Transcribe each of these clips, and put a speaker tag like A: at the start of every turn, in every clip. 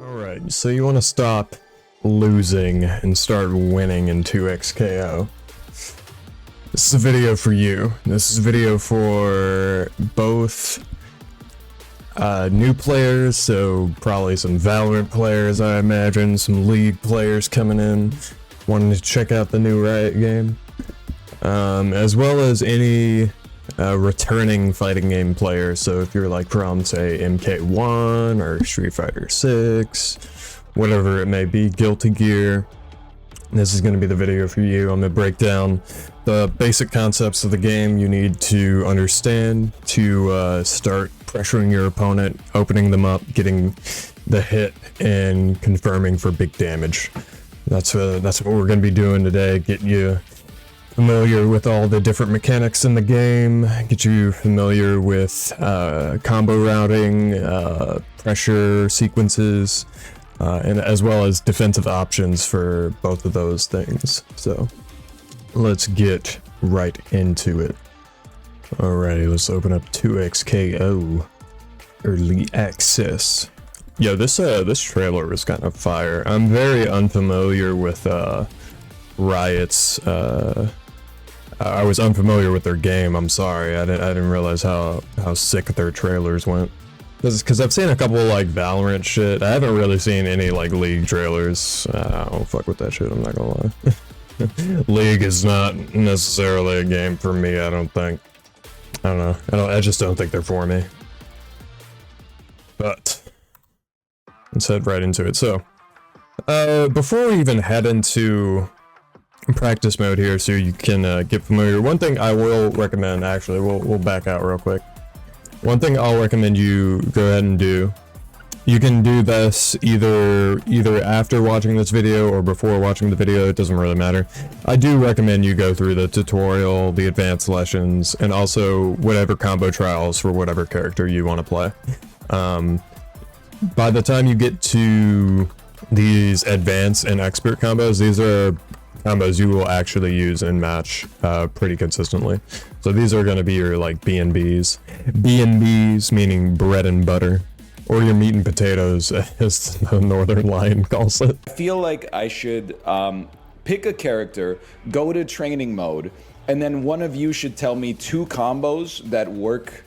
A: Alright, so you want to stop losing and start winning in 2x KO. This is a video for you. This is a video for both new players, so probably some Valorant players, I imagine, some League players coming in, wanting to check out the new Riot game, as well as any returning fighting game player. So if you're like from, say, MK1 or Street Fighter 6, whatever it may be, Guilty Gear, this is going to be the video for you. I'm going to break down the basic concepts of the game you need to understand to start pressuring your opponent, opening them up, getting the hit, and confirming for big damage. That's what we're going to be doing today. Get you familiar with all the different mechanics in the game, get you familiar with combo routing, pressure sequences, and as well as defensive options for both of those things. So let's get right into it. Alrighty, let's open up 2XKO Early Access. Yo, this trailer was kind of fire. I'm very unfamiliar with Riot's I was unfamiliar with their game. I'm sorry. I didn't realize how sick their trailers went. Because I've seen a couple like Valorant shit. I haven't really seen any like League trailers. I don't fuck with that shit, I'm not gonna lie. League is not necessarily a game for me, I don't think. I don't know. I just don't think they're for me. But let's head right into it. So, before we even head into practice mode here, so you can get familiar, one thing I will recommend, actually, we'll back out real quick. One thing I'll recommend you go ahead and do, you can do this either after watching this video or before watching the video, it doesn't really matter. I do recommend you go through the tutorial, the advanced lessons, and also whatever combo trials for whatever character you want to play. By the time you get to these advanced and expert combos, these are combos you will actually use in match pretty consistently. So these are going to be your like B&Bs. B&Bs meaning bread and butter, or your meat and potatoes as the Northern Lion calls it.
B: I feel like I should pick a character, go to training mode, and then one of you should tell me 2 combos that work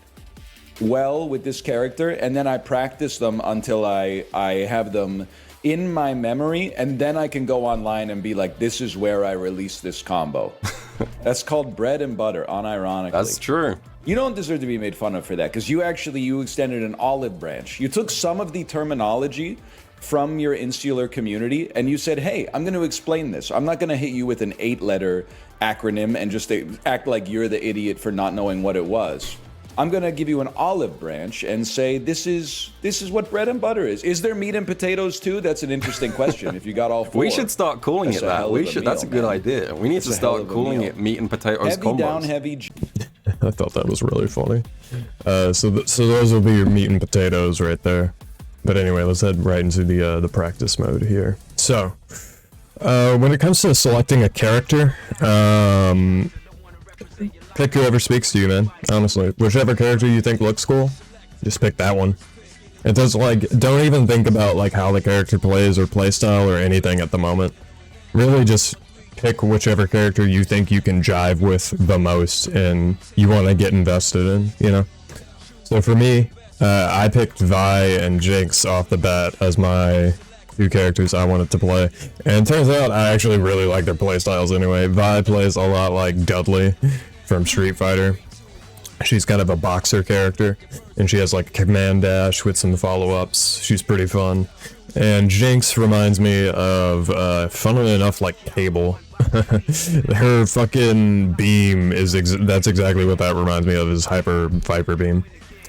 B: well with this character, and then I practice them until I have them in my memory, and then I can go online and be like, this is where I release this combo. That's called bread and butter, unironically.
C: That's true.
B: You don't deserve to be made fun of for that, because you extended an olive branch. You took some of the terminology from your insular community, and you said, hey, I'm going to explain this. I'm not going to hit you with an 8-letter acronym and just act like you're the idiot for not knowing what it was. I'm gonna give you an olive branch and say this is what bread and butter is. Is there meat and potatoes too? That's an interesting question. If you got all 4,
C: we should start calling it that. We should. That's a good idea. We need to start calling it meat and potatoes combos.
B: Heavy down, heavy.
A: I thought that was really funny. So those will be your meat and potatoes right there. But anyway, let's head right into the practice mode here. So when it comes to selecting a character, pick whoever speaks to you, man. Honestly, whichever character you think looks cool, just pick that one. It does, like, don't even think about like how the character plays or playstyle or anything at the moment. Really just pick whichever character you think you can jive with the most and you want to get invested in, you know? So for me, I picked Vi and Jinx off the bat as my 2 characters I wanted to play. And it turns out I actually really like their playstyles anyway. Vi plays a lot like Dudley from Street Fighter. She's kind of a boxer character, and she has like a command dash with some follow-ups. She's pretty fun. And Jinx reminds me of, funnily enough, like Cable. Her fucking beam is, that's exactly what that reminds me of, is Hyper Viper Beam.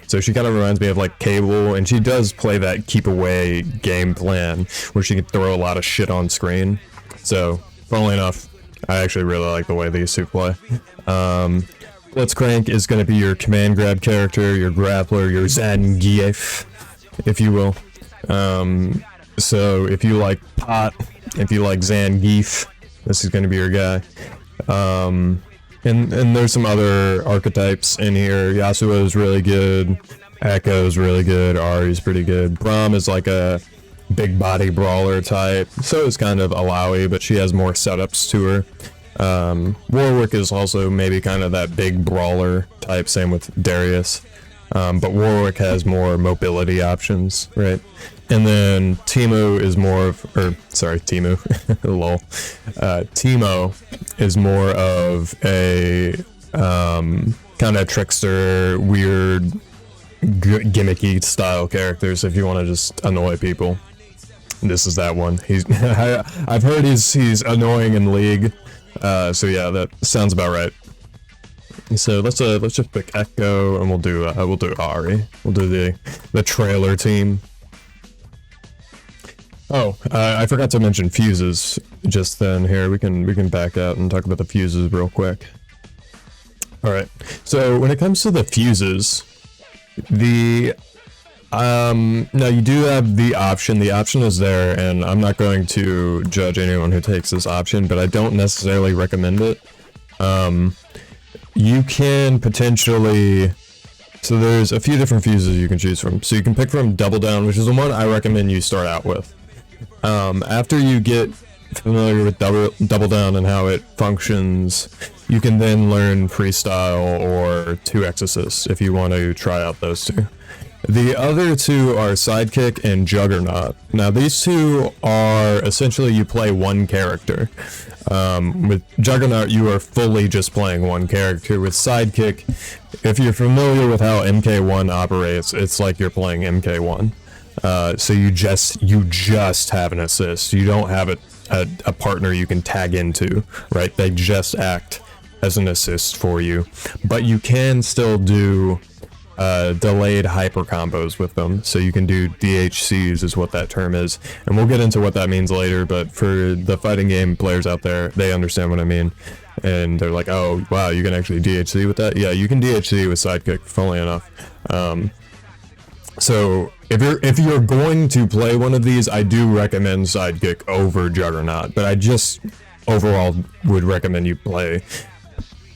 A: So she kind of reminds me of like Cable, and she does play that keep away game plan, where she can throw a lot of shit on screen. So, funnily enough, I actually really like the way these 2 play. Blitzcrank is going to be your command grab character, your grappler, your Zangief, if you will. So if you like Pot, if you like Zangief, this is going to be your guy. And there's some other archetypes in here. Yasuo is really good. Echo is really good. Ahri's pretty good. Braum is like a big body brawler type. So is kind of Alawi, but she has more setups to her. Warwick is also maybe kind of that big brawler type, same with Darius. But Warwick has more mobility options, right? And then Teemo is more of, Teemo, lol. Teemo is more of a kind of trickster, weird, gimmicky style character. So if you want to just annoy people, this is that one. He's I've heard he's annoying in League. So yeah, that sounds about right. So let's just pick Echo, and we'll do Ari. We'll do the trailer team. Oh, I forgot to mention fuses just then. Here we can back out and talk about the fuses real quick. All right. So when it comes to the fuses, now you do have the option. The option is there, and I'm not going to judge anyone who takes this option, but I don't necessarily recommend it. You can potentially, so there's a few different fuses you can choose from. So you can pick from Double Down, which is the one I recommend you start out with. After you get familiar with double Down and how it functions, you can then learn Freestyle or 2x Assist if you want to try out those two. The other two are Sidekick and Juggernaut. Now these two are essentially you play one character. With Juggernaut, you are fully just playing one character. With Sidekick, if you're familiar with how MK1 operates, it's like you're playing MK1. So you just have an assist. You don't have a partner you can tag into, right? They just act as an assist for you. But you can still do delayed hyper combos with them, so you can do DHCs is what that term is, and we'll get into what that means later. But for the fighting game players out there, they understand what I mean, and they're like, oh wow, you can actually DHC with that. Yeah, you can DHC with Sidekick, funnily enough. So if you're going to play one of these, I do recommend Sidekick over Juggernaut, but I just overall would recommend you play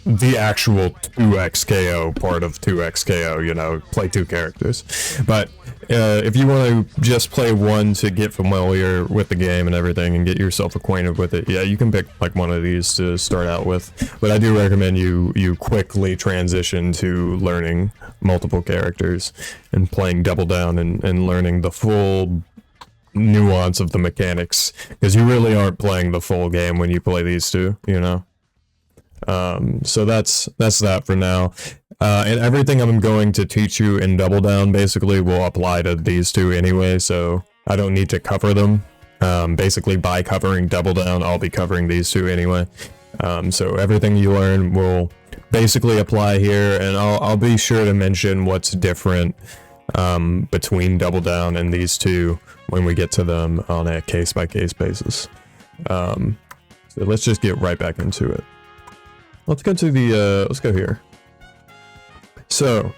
A: the actual 2x KO part of 2x KO, you know, play two characters. But if you want to just play one to get familiar with the game and everything and get yourself acquainted with it, yeah, you can pick like one of these to start out with. But I do recommend you quickly transition to learning multiple characters and playing Double Down and learning the full nuance of the mechanics, because you really aren't playing the full game when you play these two, you know. So that's that for now. And everything I'm going to teach you in Double Down basically will apply to these two anyway, so I don't need to cover them. Basically by covering Double Down, I'll be covering these two anyway. So everything you learn will basically apply here, and I'll be sure to mention what's different between Double Down and these two when we get to them on a case-by-case basis. So let's just get right back into it. Let's go to the, let's go here. So,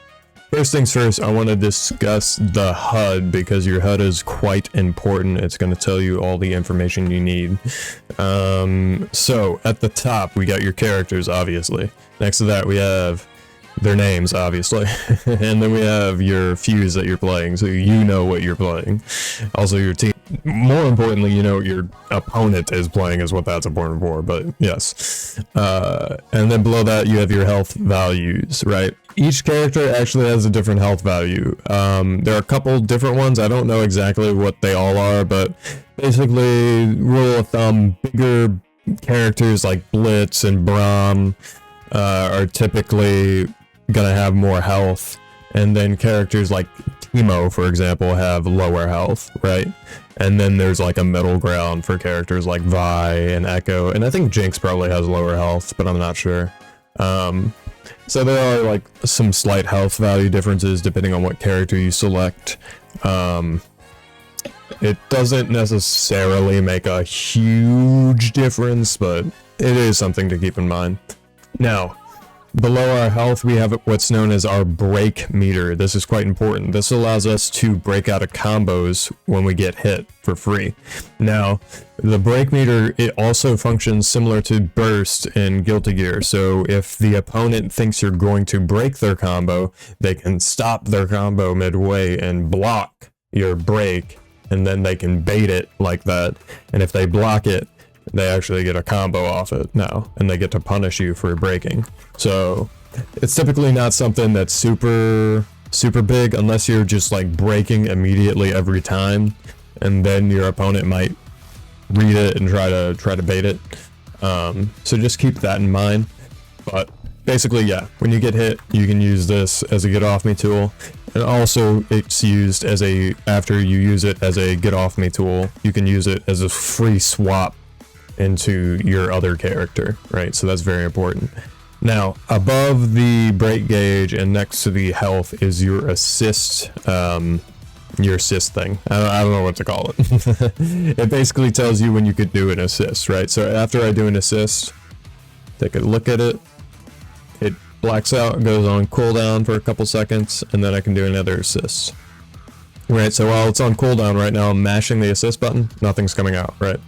A: first things first, I want to discuss the HUD, because your HUD is quite important. It's going to tell you all the information you need. So, at the top, we got your characters, obviously. Next to that, we have their names, obviously. And then we have your fuse that you're playing, so you know what you're playing. Also, your team. More importantly, you know what your opponent is playing is what that's important for, but yes. And then below that, you have your health values, right? Each character actually has a different health value. There are a couple different ones. I don't know exactly what they all are, but basically, rule of thumb, bigger characters like Blitz and Braum are typically gonna have more health, and then characters like Teemo, for example, have lower health, right? And then there's like a middle ground for characters like Vi and Echo, and I think Jinx probably has lower health, but I'm not sure. So there are like some slight health value differences depending on what character you select. It doesn't necessarily make a huge difference, but it is something to keep in mind. Now, below our health, we have what's known as our break meter. This is quite important. This allows us to break out of combos when we get hit for free. Now, the break meter, it also functions similar to burst in Guilty Gear. So if the opponent thinks you're going to break their combo, they can stop their combo midway and block your break and then they can bait it like that. And if they block it, they actually get a combo off it now, and they get to punish you for breaking. So it's typically not something that's super big unless you're just like breaking immediately every time, and then your opponent might read it and try to bait it. So just keep that in mind. But basically, yeah, when you get hit, you can use this as a get off me tool. And also it's used as after you use it as a get off me tool, you can use it as a free swap into your other character, right? So that's very important. Now, above the break gauge and next to the health is your assist thing. I don't know what to call it. It basically tells you when you could do an assist, right? So after I do an assist, take a look at it. It blacks out, goes on cooldown for a couple seconds, and then I can do another assist. Right, so while it's on cooldown right now, I'm mashing the assist button, nothing's coming out, right?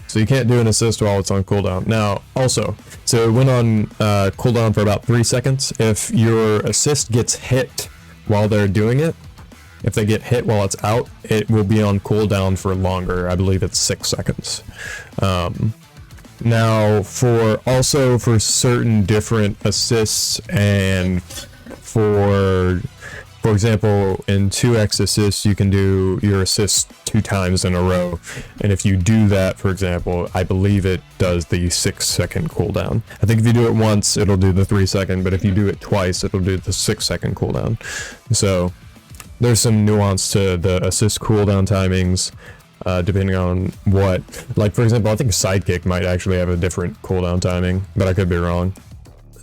A: So you can't do an assist while it's on cooldown. Now, also, so it went on cooldown for about 3 seconds. If your assist gets hit while they're doing it, if they get hit while it's out, it will be on cooldown for longer. I believe it's 6 seconds. Now, for certain different assists, and for example, in 2x assists, you can do your assist 2 times in a row. And if you do that, for example, I believe it does the 6-second cooldown. I think if you do it once, it'll do the 3-second, but if you do it twice, it'll do the 6-second cooldown. So there's some nuance to the assist cooldown timings, depending on what. Like, for example, I think Sidekick might actually have a different cooldown timing, but I could be wrong.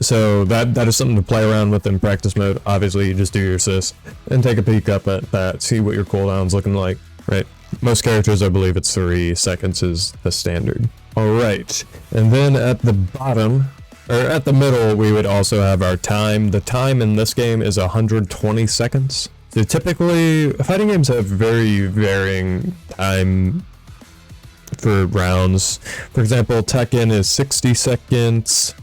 A: So that is something to play around with in practice mode. Obviously, you just do your assist and take a peek up at that, see what your cooldown's looking like, right? Most characters, I believe it's 3 seconds is the standard. All right, and then at the bottom, or at the middle, we would also have our time. The time in this game is 120 seconds. So typically, fighting games have very varying time for rounds. For example, Tekken is 60 seconds.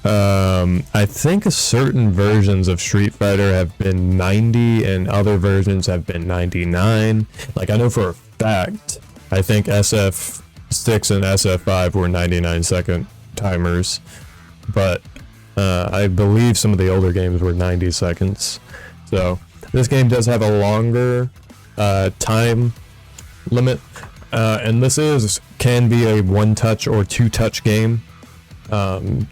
A: I think certain versions of Street Fighter have been 90 and other versions have been 99. Like, I know for a fact, I think SF6 and SF5 were 99-second timers, but I believe some of the older games were 90 seconds. So this game does have a longer time limit, and this can be a 1-touch or 2-touch game.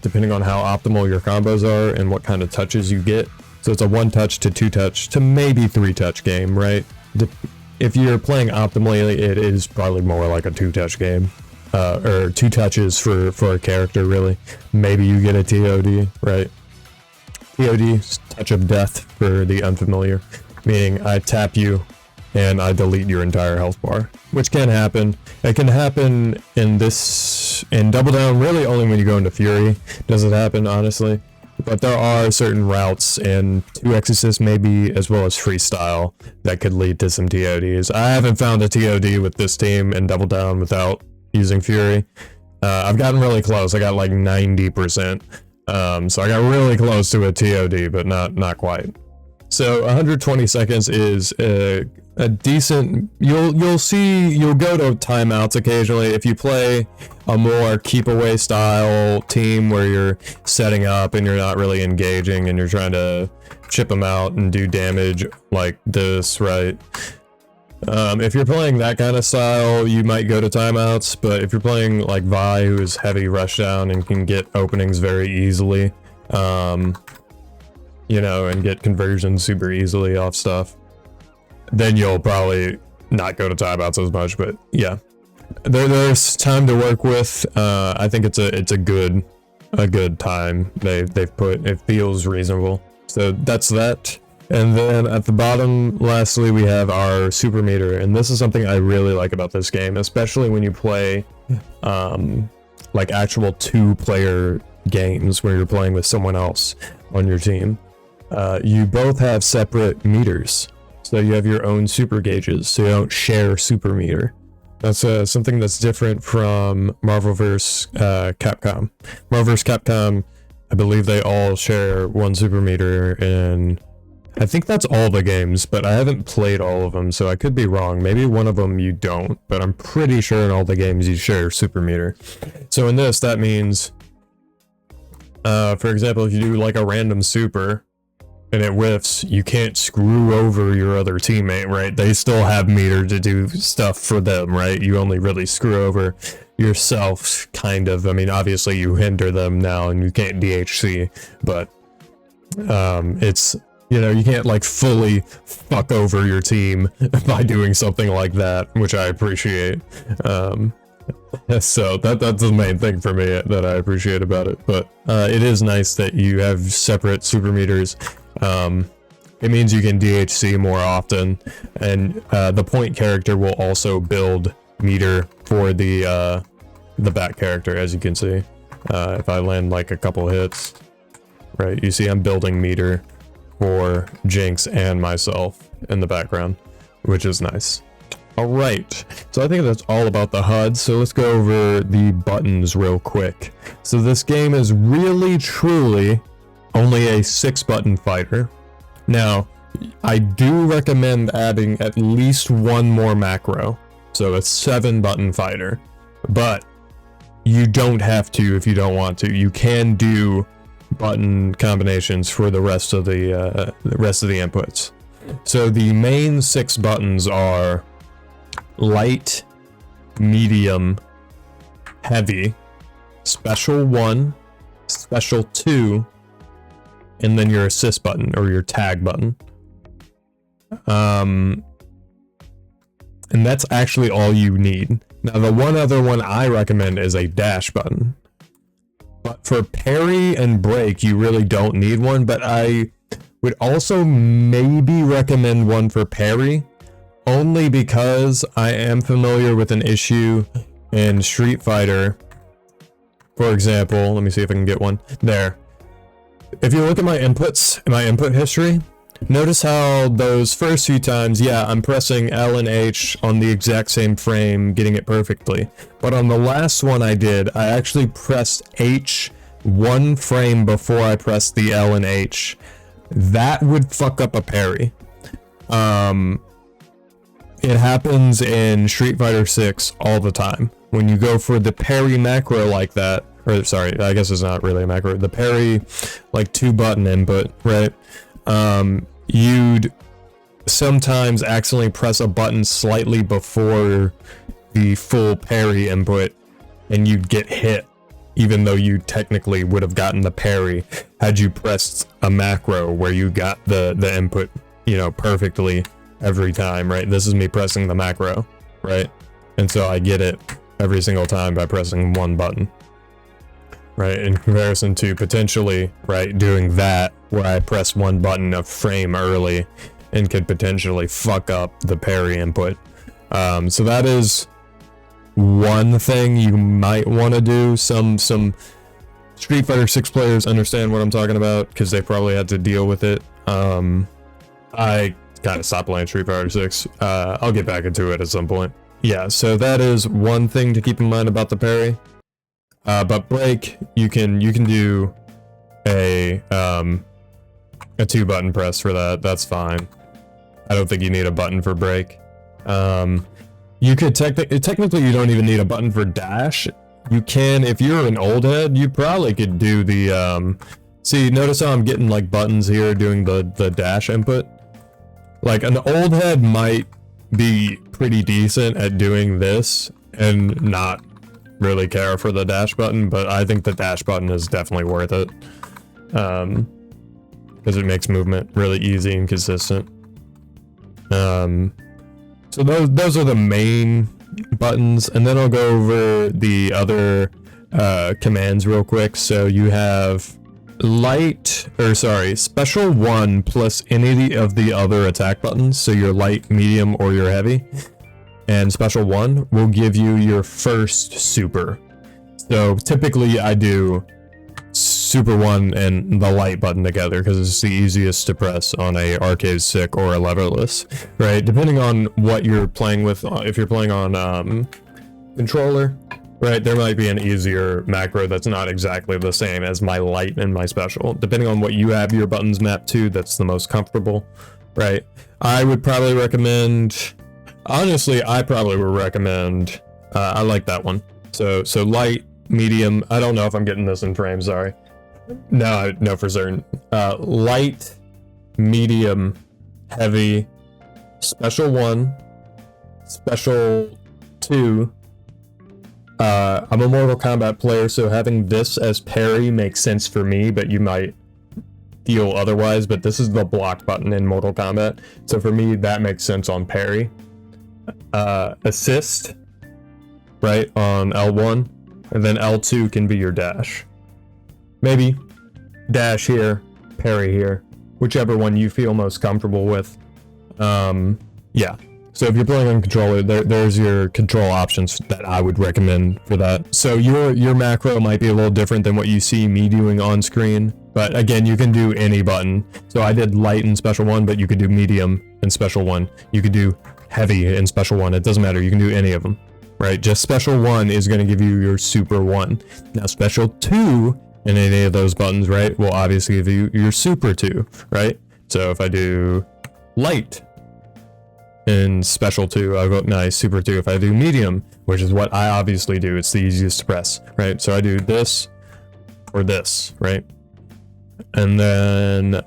A: Depending on how optimal your combos are and what kind of touches you get. So it's a 1-touch to 2-touch to maybe 3-touch game, right? If you're playing optimally, it is probably more like a 2-touch game. Or 2 touches for a character, really. Maybe you get a TOD, right? TOD, touch of death for the unfamiliar. Meaning I tap you and I delete your entire health bar, which can happen. It can happen in Double Down, really only when you go into Fury does it happen, honestly. But there are certain routes in 2x assist maybe, as well as freestyle, that could lead to some TODs. I haven't found a TOD with this team in Double Down without using Fury. I've gotten really close. I got like 90%. So I got really close to a TOD, but not quite. So 120 seconds is a decent. You'll go to timeouts occasionally if you play a more keep away style team where you're setting up and you're not really engaging and you're trying to chip them out and do damage like this, right? If you're playing that kind of style, you might go to timeouts, but if you're playing like Vi, who is heavy rushdown and can get openings very easily, you know, and get conversions super easily off stuff, then you'll probably not go to timeouts as much. But yeah, there's time to work with. I think it's a good time they've put. It feels reasonable. So that's that. And then at the bottom, lastly, we have our super meter, and this is something I really like about this game, especially when you play like actual 2-player games where you're playing with someone else on your team. You both have separate meters, so you have your own super gauges, so you don't share super meter. That's something that's different from Marvel vs. Capcom. Marvel vs. Capcom, I believe they all share one super meter, and I think that's all the games, but I haven't played all of them, so I could be wrong. Maybe one of them you don't, but I'm pretty sure in all the games you share super meter. So in this, that means, for example, if you do like a random super and it whiffs, you can't screw over your other teammate, right? They still have meter to do stuff for them, right? You only really screw over yourself, kind of. I mean, obviously you hinder them now and you can't DHC, but it's, you know, you can't like fully fuck over your team by doing something like that, which I appreciate. So that's the main thing for me that I appreciate about it. But it is nice that you have separate super meters. It means you can DHC more often, and the point character will also build meter for the back character, as you can see. If I land like a couple hits, right, you see I'm building meter for Jinx and myself in the background, which is nice. Alright, so I think that's all about the HUD, so let's go over the buttons real quick. So this game is really, truly only a 6-button fighter. Now, I do recommend adding at least one more macro, so a 7-button fighter, but you don't have to if you don't want to. You can do button combinations for the rest of the inputs. So the main 6 buttons are light, medium, heavy, special 1, special 2, and then your assist button or your tag button. And that's actually all you need. Now the one other one I recommend is a dash button. But for parry and break, you really don't need one, but I would also maybe recommend one for parry, only because I am familiar with an issue in Street Fighter. For example, let me see if I can get one. There. If you look at my inputs, my input history, notice how those first few times, yeah, I'm pressing L and H on the exact same frame, getting it perfectly. But on the last one I did, I actually pressed H 1 frame before I pressed the L and H. That would fuck up a parry. It happens in Street Fighter 6 all the time. When you go for the parry macro like that, or sorry, I guess it's not really a macro, the parry like 2-button input, right? You'd sometimes accidentally press a button slightly before the full parry input and you'd get hit, even though you technically would have gotten the parry had you pressed a macro where you got the input, you know, perfectly every time, right? This is me pressing the macro, right? And so I get it every single time by pressing one button, right? In comparison to potentially, right, doing that where I press one button a frame early and could potentially fuck up the parry input. So that is one thing you might want to do. Some Street Fighter 6 players understand what I'm talking about because they probably had to deal with it. I kind of stopped playing Street Fighter 6. I'll get back into it at some point. Yeah, so that is one thing to keep in mind about the parry. But break, you can do a 2-button press for that. That's fine. I don't think you need a button for break. You could technically you don't even need a button for dash. You can, if you're an old head, you probably could do the see, notice how I'm getting like buttons here doing the dash input. Like an old head might be pretty decent at doing this and not really care for the dash button, but I think the dash button is definitely worth it. Because it makes movement really easy and consistent. So those are the main buttons, and then I'll go over the other commands real quick. So you have special 1 plus any of the other attack buttons, so your light, medium, or your heavy. And special 1 will give you your first super. So typically I do super 1 and the light button together because it's the easiest to press on a arcade stick or a leverless, right? Depending on what you're playing with, if you're playing on controller, right? There might be an easier macro that's not exactly the same as my light and my special. Depending on what you have your buttons mapped to, that's the most comfortable, right? I would probably recommend, honestly, I probably would recommend, I like that one. So light, medium, I don't know if I'm getting this in frame, sorry. No, for certain. Light, medium, heavy, special 1, special 2. I'm a Mortal Kombat player, so having this as parry makes sense for me, but you might feel otherwise, but this is the block button in Mortal Kombat, so for me that makes sense on parry. Assist, right, on L1, and then L2 can be your dash. Maybe dash here, parry here, whichever one you feel most comfortable with. Yeah. So if you're playing on controller, there's your control options that I would recommend for that. So your macro might be a little different than what you see me doing on screen, but again, you can do any button. So I did light in special 1, but you could do medium in special 1. You could do heavy in special 1. It doesn't matter. You can do any of them, right? Just special 1 is going to give you your super 1. Now special 2 in any of those buttons, right, will obviously give you your super 2, right? So if I do light in special 2, I'll go nice, super 2. If I do medium, which is what I obviously do, it's the easiest to press, right? So I do this or this, right? And then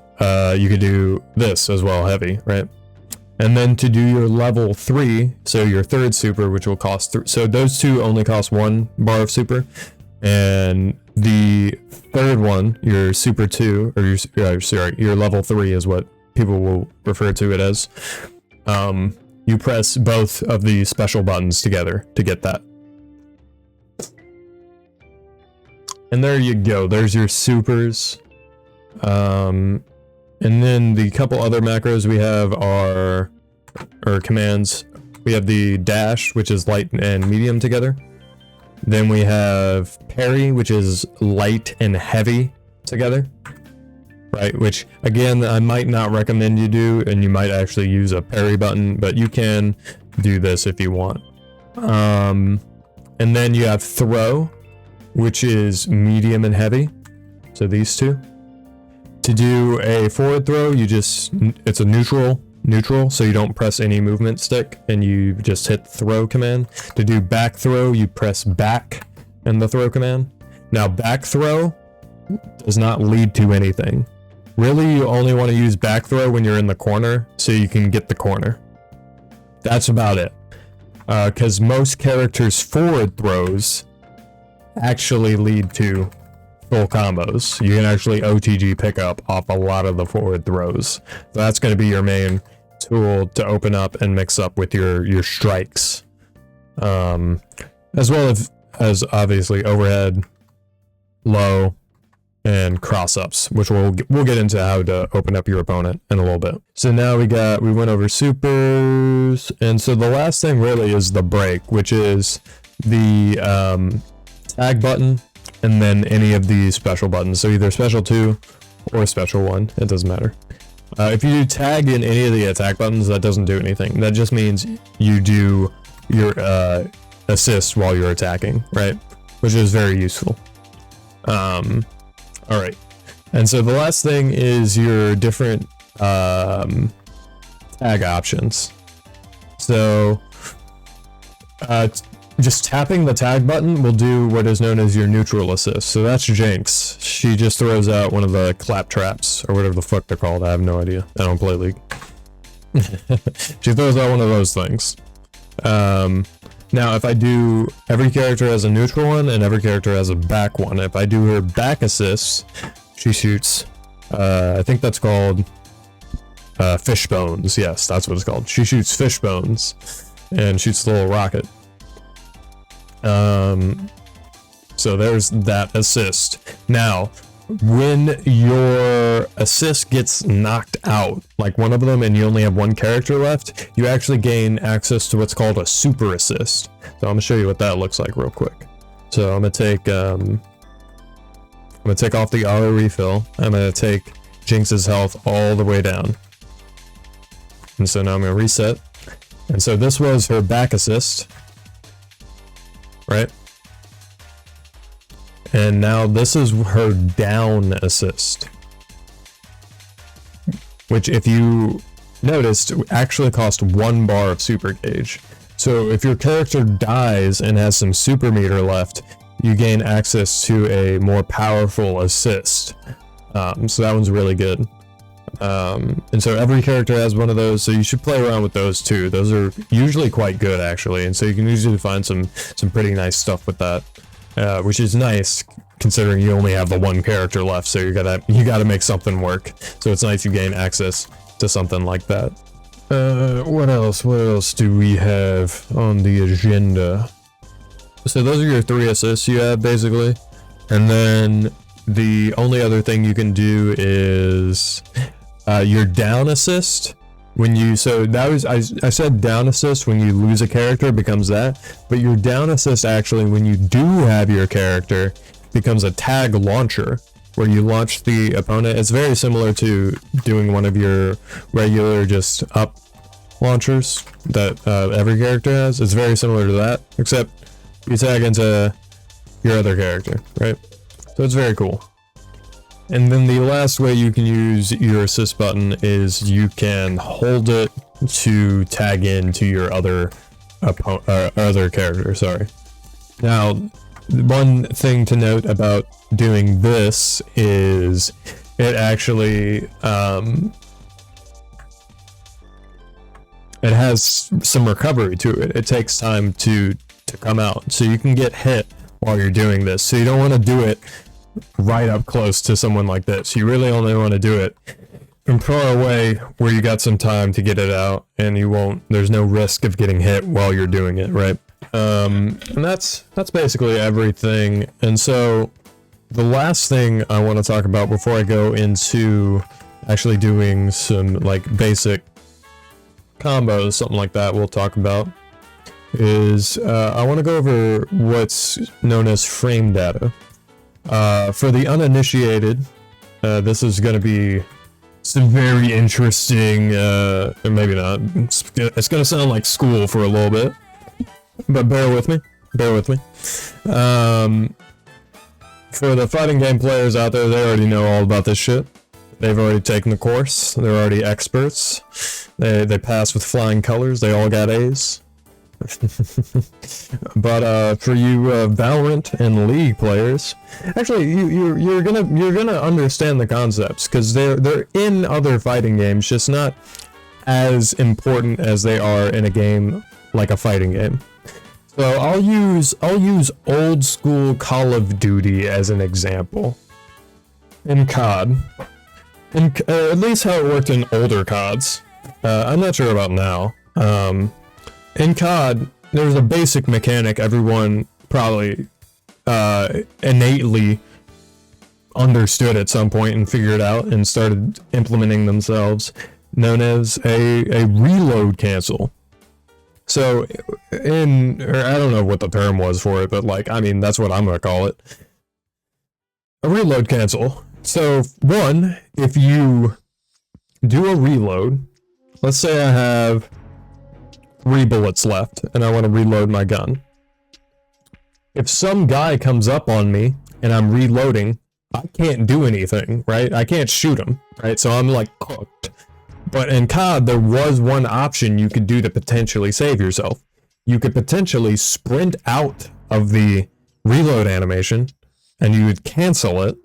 A: you could do this as well, heavy, right? And then to do your level 3, so your third super, which will cost 3, so those two only cost 1 bar of super, and the third one, your super 2, or your level 3 is what people will refer to it as. You press both of the special buttons together to get that. And there you go, there's your supers. And then the couple other macros we have are, or commands, we have the dash, which is light and medium together. Then we have parry, which is light and heavy together. Right, which again, I might not recommend you do, and you might actually use a parry button, but you can do this if you want. And then you have throw, which is medium and heavy. So these two. To do a forward throw, it's a neutral, so you don't press any movement stick, and you just hit the throw command. To do back throw, you press back and the throw command. Now back throw does not lead to anything. Really, you only want to use back throw when you're in the corner, so you can get the corner. That's about it. Because most characters' forward throws actually lead to full combos. You can actually OTG pick up off a lot of the forward throws. So that's going to be your main tool to open up and mix up with your strikes. As well as obviously overhead, low, and cross-ups, which we'll get into how to open up your opponent in a little bit. So now we went over supers, and so the last thing really is the break, which is the tag button, and then any of these special buttons. So either special 2 or special 1, it doesn't matter. If you do tag in any of the attack buttons, that doesn't do anything. That just means you do your assist while you're attacking, right? Which is very useful. All right, and so the last thing is your different tag options. So just tapping the tag button will do what is known as your neutral assist. So that's Jinx. She just throws out one of the clap traps, or whatever the fuck they're called. I have no idea. I don't play League. She throws out one of those things. Now, if I do, every character has a neutral one, and every character has a back one. If I do her back assists, she shoots, I think that's called fish bones. Yes, that's what it's called. She shoots fish bones, and shoots the little rocket. So there's that assist. Now, when your assist gets knocked out, like one of them, and you only have one character left, you actually gain access to what's called a super assist. So I'm gonna show you what that looks like real quick. So I'm gonna take off the auto refill. I'm gonna take Jinx's health all the way down, and so now I'm gonna reset. And so this was her back assist, right? And now this is her down assist, which if you noticed actually cost 1 bar of super gauge. So if your character dies and has some super meter left, you gain access to a more powerful assist. So that one's really good. And so every character has one of those, so you should play around with those too. Those are usually quite good actually, and so you can usually find some pretty nice stuff with that, which is nice considering you only have the one character left, so you gotta make something work. So it's nice you gain access to something like that. What else do we have on the agenda? So those are your 3 assists you have basically, and then the only other thing you can do is your down assist. When you, so that was, I said down assist when you lose a character becomes that, but your down assist actually when you do have your character becomes a tag launcher, where you launch the opponent. It's very similar to doing one of your regular just up launchers that every character has. It's very similar to that, except you tag into your other character, right? So it's very cool. And then the last way you can use your assist button is you can hold it to tag in to your other character, sorry. Now, one thing to note about doing this is it actually it has some recovery to it. It takes time to come out, so you can get hit while you're doing this. So you don't want to do it right up close to someone like this. You really only want to do it from far away where you got some time to get it out, and there's no risk of getting hit while you're doing it, right? And that's basically everything. And so the last thing I want to talk about before I go into actually doing some like basic combos, something like that we'll talk about, is I want to go over what's known as frame data. For the uninitiated, this is going to be some very interesting, or maybe not, it's going to sound like school for a little bit, but bear with me. For the fighting game players out there, they already know all about this shit. They've already taken the course, they're already experts, they passed with flying colors, they all got A's. But for you Valorant and League players, actually you're gonna understand the concepts, because they're in other fighting games, just not as important as they are in a game like a fighting game. So I'll use old school Call of Duty as an example. In COD, at least how it worked in older CODs. I'm not sure about now. In COD, there's a basic mechanic everyone probably innately understood at some point and figured out and started implementing themselves, known as a reload cancel. So or I don't know what the term was for it, but like, I mean, that's what I'm gonna call it. A reload cancel. So one, if you do a reload, let's say I have 3 bullets left and I want to reload my gun. If some guy comes up on me and I'm reloading, I can't do anything, right? I can't shoot him, right? So I'm like cooked. But in COD, there was one option you could do to potentially save yourself. You could potentially sprint out of the reload animation and you would cancel it,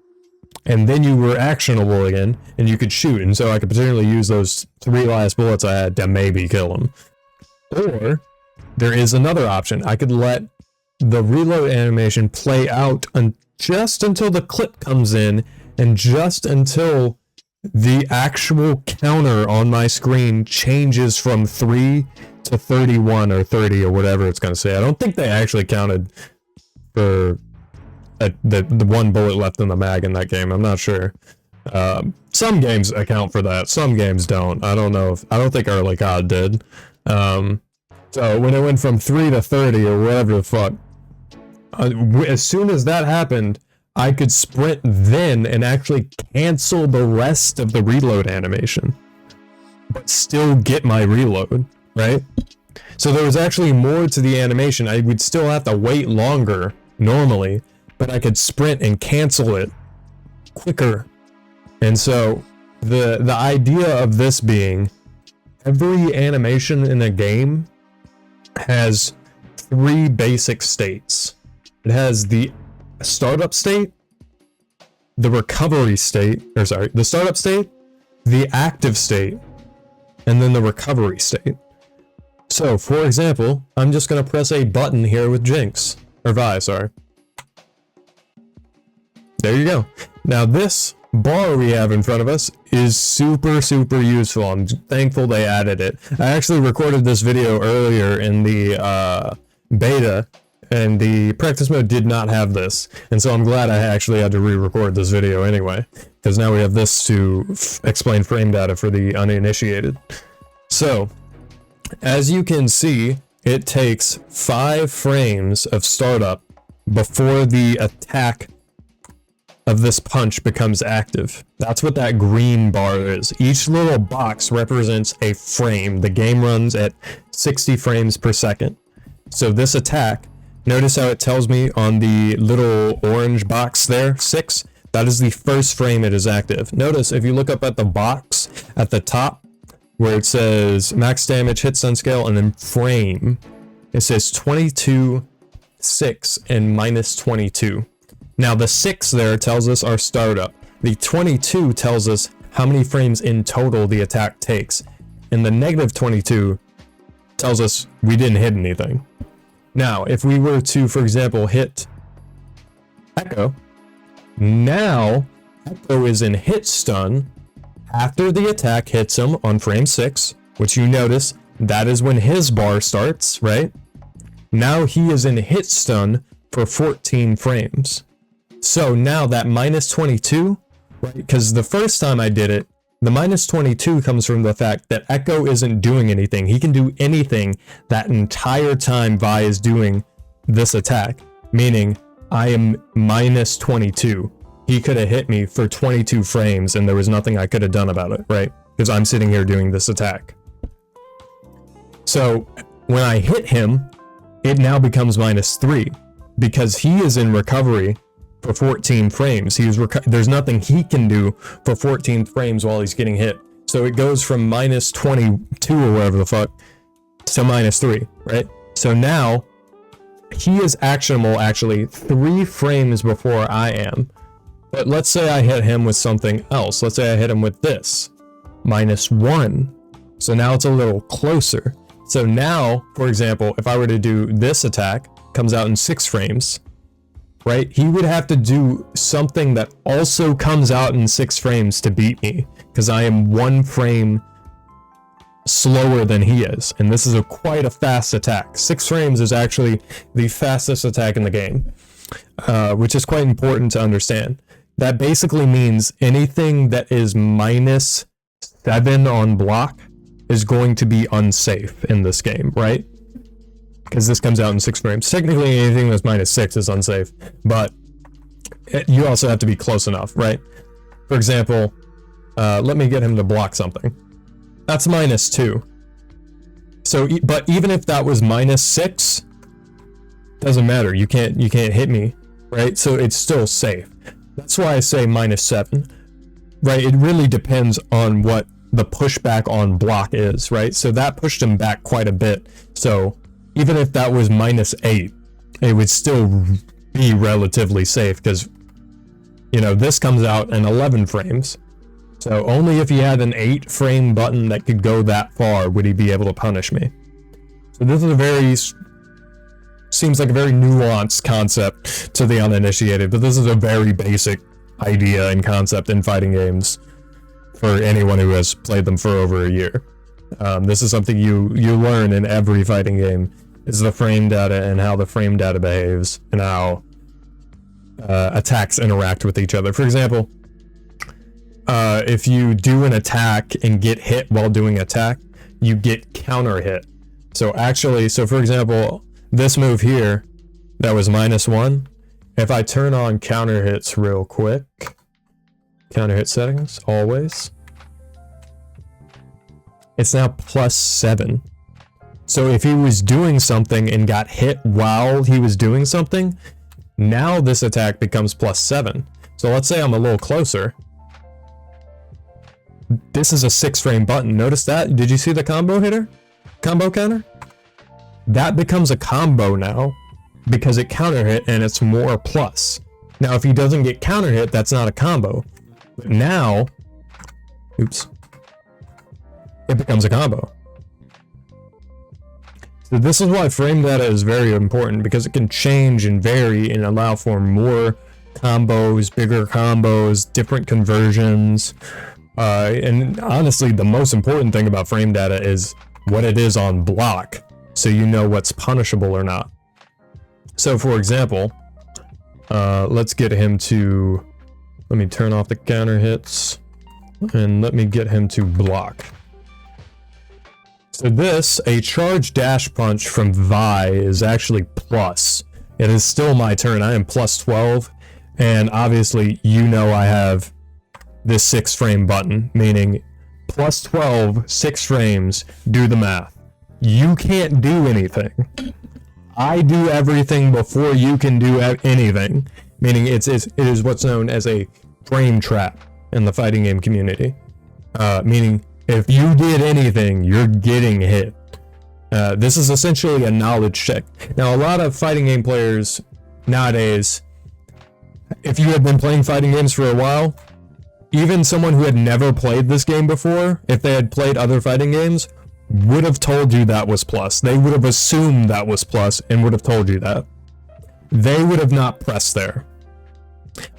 A: and then you were actionable again and you could shoot. And so I could potentially use those 3 last bullets I had to maybe kill him. Or there is another option. I could let the reload animation play out just until the clip comes in, and just until the actual counter on my screen changes from 3 to 31 or 30 or whatever it's going to say. I don't think they actually counted for the 1 bullet left in the mag in that game. I'm not sure. Some games account for that. Some games don't. I don't think early COD did. So when it went from 3 to 30 or whatever the fuck, as soon as that happened, I could sprint then and actually cancel the rest of the reload animation, but still get my reload, right? So there was actually more to the animation. I would still have to wait longer normally, but I could sprint and cancel it quicker. And so the idea of this being every animation in a game has 3 basic states. It has the startup state, the recovery state, the startup state, the active state, and then the recovery state. So, for example, I'm just going to press a button here with Jinx, or Vi, sorry. There you go. Now this bar we have in front of us is super useful. I'm thankful they added it. I actually recorded this video earlier in the beta, and the practice mode did not have this, and so I'm glad I actually had to re-record this video anyway, because now we have this to explain frame data for the uninitiated. So, as you can see, it takes 5 frames of startup before the attack of this punch becomes active. That's what that green bar is. Each little box represents a frame. The game runs at 60 frames per second. So this attack, notice how it tells me on the little orange box there, 6, that is the first frame it is active. Notice if you look up at the box at the top where it says max damage, hit stun scale, and then frame, it says 22, 6, and minus 22. Now the 6 there tells us our startup. The 22 tells us how many frames in total the attack takes. And the negative 22 tells us we didn't hit anything. Now, if we were to, for example, hit Echo, now Echo is in hit stun after the attack hits him on frame 6, which you notice, that is when his bar starts, right? Now he is in hit stun for 14 frames. So now that minus 22, right? Because the first time I did it, the minus 22 comes from the fact that Echo isn't doing anything. He can do anything that entire time Vi is doing this attack, meaning I am minus 22. He could have hit me for 22 frames and there was nothing I could have done about it, right? Because I'm sitting here doing this attack. So when I hit him, it now becomes minus 3 because he is in recovery for 14 frames. There's nothing he can do for 14 frames while he's getting hit. So it goes from minus 22 or whatever the fuck to minus 3, right? So now he is actionable actually 3 frames before I am. But let's say I hit him with something else. Let's say I hit him with this, minus 1. So now it's a little closer. So now, for example, if I were to do this attack, comes out in 6 frames, right? He would have to do something that also comes out in 6 frames to beat me, because I am 1 frame slower than he is, and this is quite a fast attack. 6 frames is actually the fastest attack in the game, which is quite important to understand. That basically means anything that is minus 7 on block is going to be unsafe in this game, right? Because this comes out in 6 frames. Technically, anything that's minus 6 is unsafe, but you also have to be close enough, right? For example, let me get him to block something. That's minus 2. So, but even if that was minus 6, doesn't matter. You can't hit me, right? So it's still safe. That's why I say minus 7, right? It really depends on what the pushback on block is, right? So that pushed him back quite a bit. So even if that was minus 8, it would still be relatively safe because, you know, this comes out in 11 frames. So only if he had an 8 frame button that could go that far would he be able to punish me. So this is seems like a very nuanced concept to the uninitiated, but this is a very basic idea and concept in fighting games for anyone who has played them for over a year. This is something you learn in every fighting game, is the frame data and how the frame data behaves and how attacks interact with each other. For example, if you do an attack and get hit while doing attack, you get counter hit. So for example, this move here, that was minus 1. If I turn on counter hits real quick, counter hit settings, always, it's now plus 7. So if he was doing something and got hit while he was doing something, Now this attack becomes +7. So let's say I'm a little closer. This is a 6-frame button. Notice that? Did you see the combo hitter? Combo counter? That becomes a combo now because it counter hit and it's more plus. Now, if he doesn't get counter hit, that's not a combo. But now, oops, it becomes a combo. So this is why frame data is very important, because it can change and vary and allow for more combos, bigger combos, different conversions. And honestly, the most important thing about frame data is what it is on block, so you know what's punishable or not. So for example, let's get him to, let me turn off the counter hits, and let me get him to block. So this, a charge dash punch from Vi, is actually plus. It is still my turn. I am +12, and obviously you know I have this 6-frame button, meaning +12, 6 frames, do the math. You can't do anything. I do everything before you can do anything, meaning it is what's known as a frame trap in the fighting game community, meaning if you did anything, you're getting hit. This is essentially a knowledge check. Now, a lot of fighting game players nowadays, if you have been playing fighting games for a while, even someone who had never played this game before, if they had played other fighting games, would have told you that was plus. They would have assumed that was plus and would have told you that. They would have not pressed there.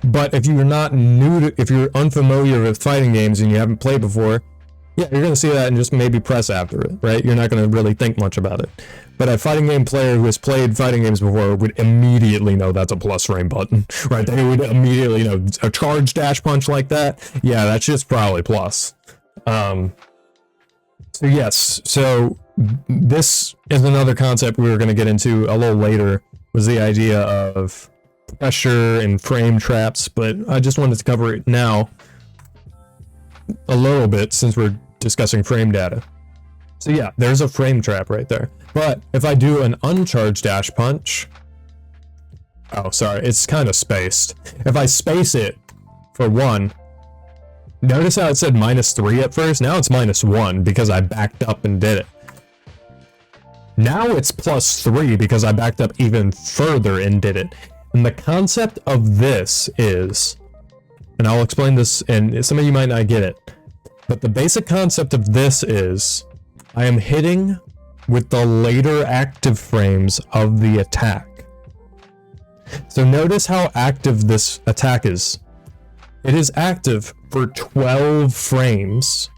A: But if you're not if you're unfamiliar with fighting games and you haven't played before, yeah, you're going to see that and just maybe press after it, right? You're not going to really think much about it. But a fighting game player who has played fighting games before would immediately know that's a plus frame button, right? They would immediately know a charge dash punch like that. Yeah, that's just probably plus. So yes, so this is another concept we were going to get into a little later, was the idea of pressure and frame traps, but I just wanted to cover it now a little bit since we're discussing frame data. So yeah, there's a frame trap right there. But if I do an uncharged dash punch, oh sorry, it's kind of spaced. If I space it for 1, notice how it said -3 at first? Now it's -1 because I backed up and did it. Now it's +3 because I backed up even further and did it. And the concept of this is, and I'll explain this, and some of you might not get it, but the basic concept of this is I am hitting with the later active frames of the attack. So notice how active this attack is. It is active for 12 frames,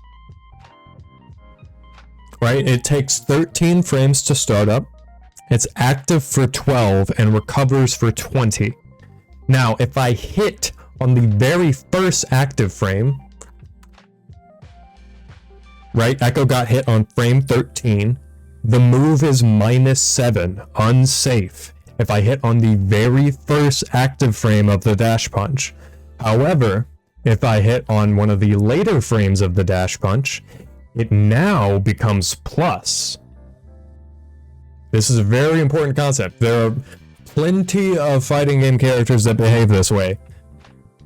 A: right? It takes 13 frames to start up. It's active for 12 and recovers for 20. Now, if I hit on the very first active frame, right? Echo got hit on frame 13. The move is -7, unsafe, if I hit on the very first active frame of the dash punch. However, if I hit on one of the later frames of the dash punch, it now becomes plus. This is a very important concept. There are plenty of fighting game characters that behave this way.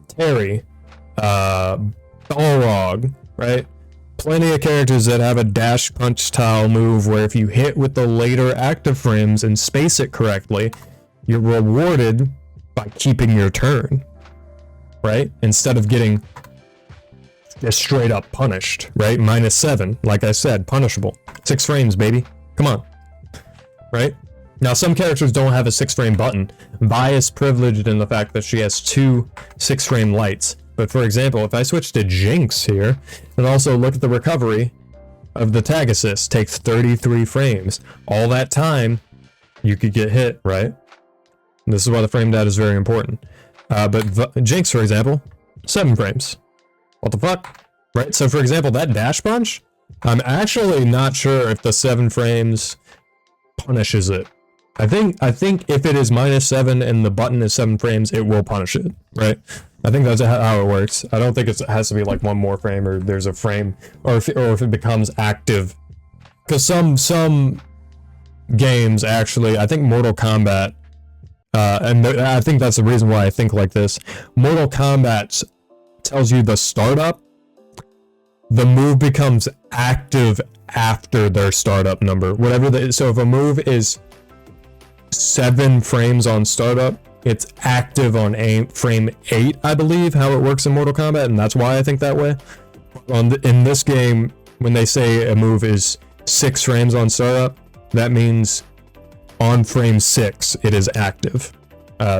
A: Terry, Balrog, right? Plenty of characters that have a dash punch style move where if you hit with the later active frames and space it correctly, you're rewarded by keeping your turn, right? Instead of getting just straight up punished, right? -7, like I said, punishable. 6 frames, baby. Come on, right? Now, some characters don't have a 6-frame button. Vi is privileged in the fact that she has 2 6-frame lights. But for example, if I switch to Jinx here, and also look at the recovery of the tag assist, takes 33 frames. All that time, you could get hit, right? And this is why the frame data is very important. But Jinx, for example, 7 frames. What the fuck? Right? So for example, that dash punch, I'm actually not sure if the 7 frames punishes it. I think if it is -7 and the button is 7 frames, it will punish it, right? I think that's how it works. I don't think it has to be like 1 more frame or there's a frame, or if it becomes active. Because some games actually, I think Mortal Kombat I think that's the reason why I think like this. Mortal Kombat tells you the startup. The move becomes active after their startup number. So if a move is 7 frames on startup, it's active on frame 8, I believe, how it works in Mortal Kombat, and that's why I think that way. In this game, when they say a move is 6 frames on startup, that means on frame 6 it is active.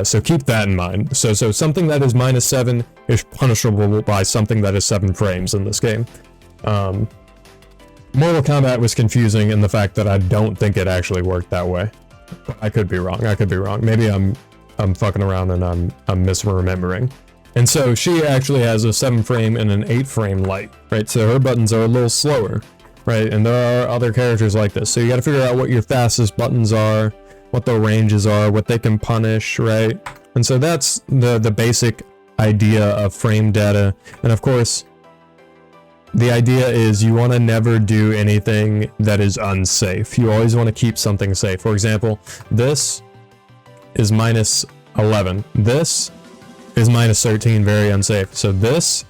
A: So keep that in mind. So something that is -7 is punishable by something that is 7 frames in this game. Mortal Kombat was confusing in the fact that I don't think it actually worked that way. I could be wrong. Maybe I'm fucking around and I'm misremembering. And so she actually has a 7 frame and an 8 frame light, right? So her buttons are a little slower, right? And there are other characters like this. So you got to figure out what your fastest buttons are, what the ranges are, what they can punish, right? And so that's the basic idea of frame data. And of course, the idea is you want to never do anything that is unsafe. You always want to keep something safe. For example, this is -11. This is -13, very unsafe. So this,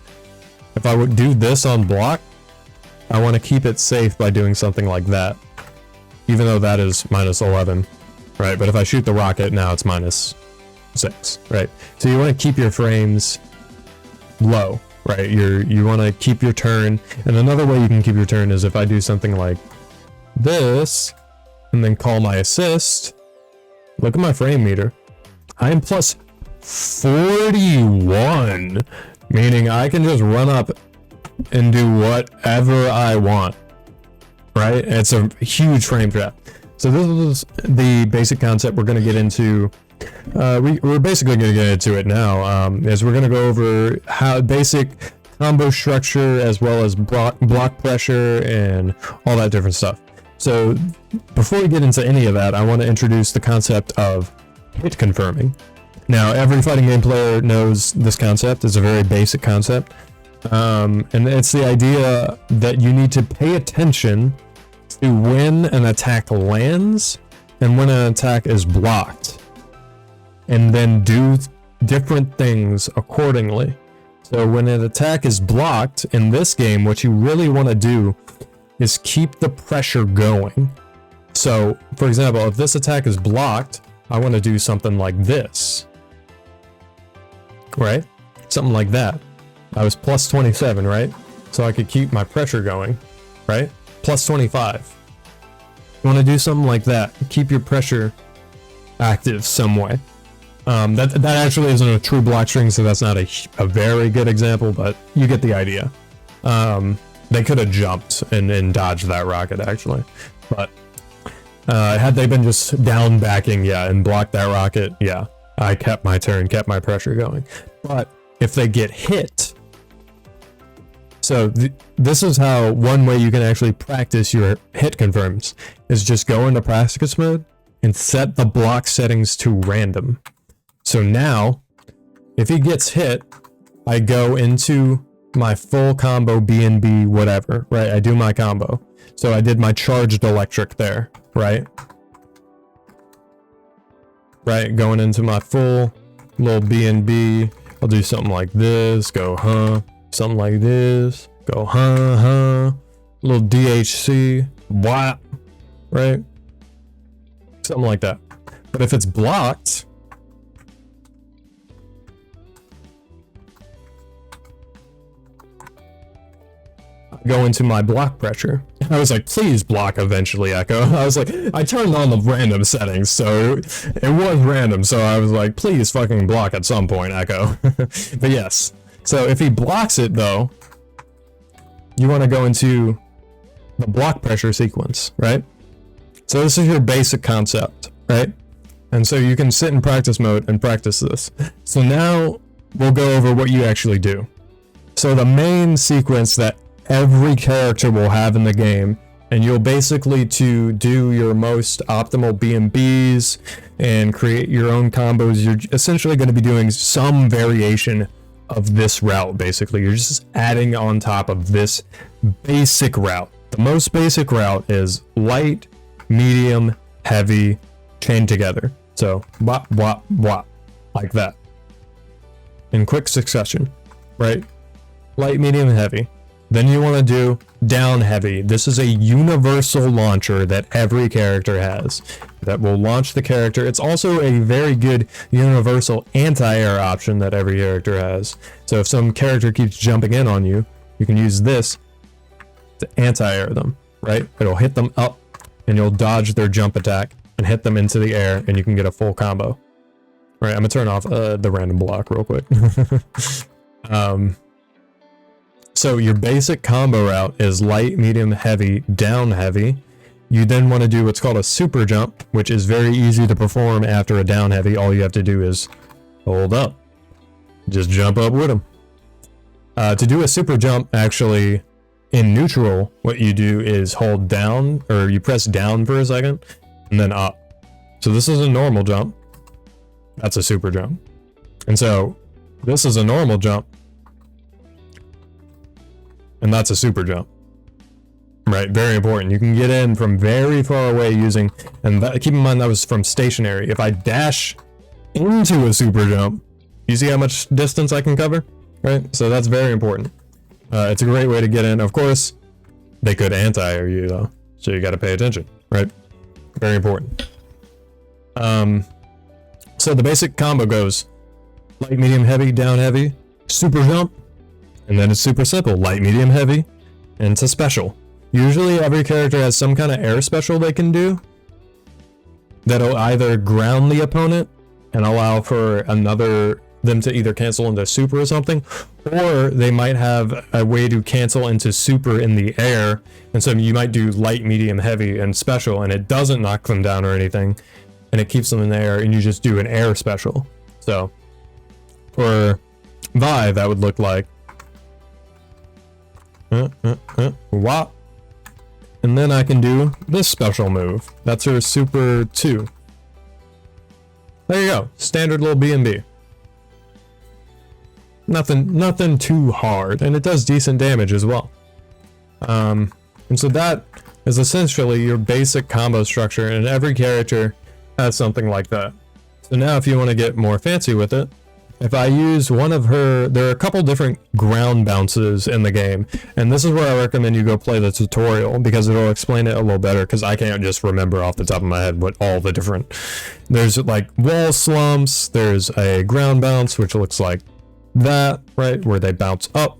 A: if I would do this on block, I want to keep it safe by doing something like that. Even though that is -11, right? But if I shoot the rocket, now it's -6, right? So you want to keep your frames low, right? You want to keep your turn. And another way you can keep your turn is if I do something like this, and then call my assist. Look at my frame meter. I am plus 41, meaning I can just run up and do whatever I want, right? It's a huge frame trap. So this is the basic concept we're going to get into. We're basically going to get into it now, as we're going to go over how basic combo structure as well as block pressure and all that different stuff. So before we get into any of that, I want to introduce the concept of hit confirming. Now, every fighting game player knows this concept. It's a very basic concept. And it's the idea that you need to pay attention to when an attack lands and when an attack is blocked, and then do different things accordingly. So when an attack is blocked in this game, what you really want to do is keep the pressure going. So, for example, if this attack is blocked, I want to do something like this. Right? Something like that. I was plus 27, right? So I could keep my pressure going, right? Plus 25. You want to do something like that. Keep your pressure active some way. That actually isn't a true block string, so that's not a very good example, but you get the idea. They could have jumped and dodged that rocket, actually. But had they been just down backing, yeah, and blocked that rocket, yeah, I kept my turn, kept my pressure going. But if they get hit... So this is how one way you can actually practice your hit confirms, is just go into practice mode and set the block settings to random. So now, if he gets hit, I go into my full combo B&B whatever, right? I do my combo. So I did my charged electric there, right? Right, going into my full little B&B. I'll do something like this, go huh. Something like this, go huh, huh. Little DHC, whap, right? Something like that. But if it's blocked, go into my block pressure. I was like, please block eventually, Echo. I was like, I turned on the random settings, so it was random, so I was like, please fucking block at some point, Echo. But yes, so if he blocks it though, you want to go into the block pressure sequence, right? So this is your basic concept, right? And so you can sit in practice mode and practice this. So now we'll go over what you actually do. So the main sequence that every character will have in the game, and you'll basically to do your most optimal B&Bs and create your own combos, you're essentially going to be doing some variation of this route. Basically, you're just adding on top of this basic route. The most basic route is light, medium, heavy, chain together. So, wop, wop, wop, like that. In quick succession, right? Light, medium, heavy. Then you want to do down heavy. This is a universal launcher that every character has that will launch the character. It's also a very good universal anti-air option that every character has. So if some character keeps jumping in on you, you can use this to anti-air them, right? It'll hit them up and you'll dodge their jump attack and hit them into the air and you can get a full combo. All right, I'm gonna turn off the random block real quick. So your basic combo route is light, medium, heavy, down heavy. You then want to do what's called a super jump, which is very easy to perform after a down heavy. All you have to do is hold up. Just jump up with them. To do a super jump, actually, in neutral, what you do is hold down, or you press down for a second, and then up. So this is a normal jump. That's a super jump. And so this is a normal jump. And that's a super jump. Right, very important. You can get in from very far away using, and that, keep in mind that was from stationary. If I dash into a super jump, you see how much distance I can cover? Right, so that's very important. It's a great way to get in. Of course, they could anti-air you though, so you got to pay attention, right? Very important. So the basic combo goes light, medium, heavy, down heavy, super jump, and then it's super simple, light, medium, heavy, and it's a special. Usually every character has some kind of air special they can do that'll either ground the opponent and allow for them to either cancel into super or something, or they might have a way to cancel into super in the air, and so you might do light, medium, heavy, and special, and it doesn't knock them down or anything, and it keeps them in the air, and you just do an air special. So for Vi, that would look like wop, and then I can do this special move. That's her super 2. There you go, standard little B&B. Nothing too hard, and it does decent damage as well. And so that is essentially your basic combo structure, and every character has something like that. So now if you want to get more fancy with it, if I use one of her, there are a couple different ground bounces in the game, and this is where I recommend you go play the tutorial, because it'll explain it a little better, because I can't just remember off the top of my head what all the different, there's like wall slumps, there's a ground bounce, which looks like that, right, where they bounce up.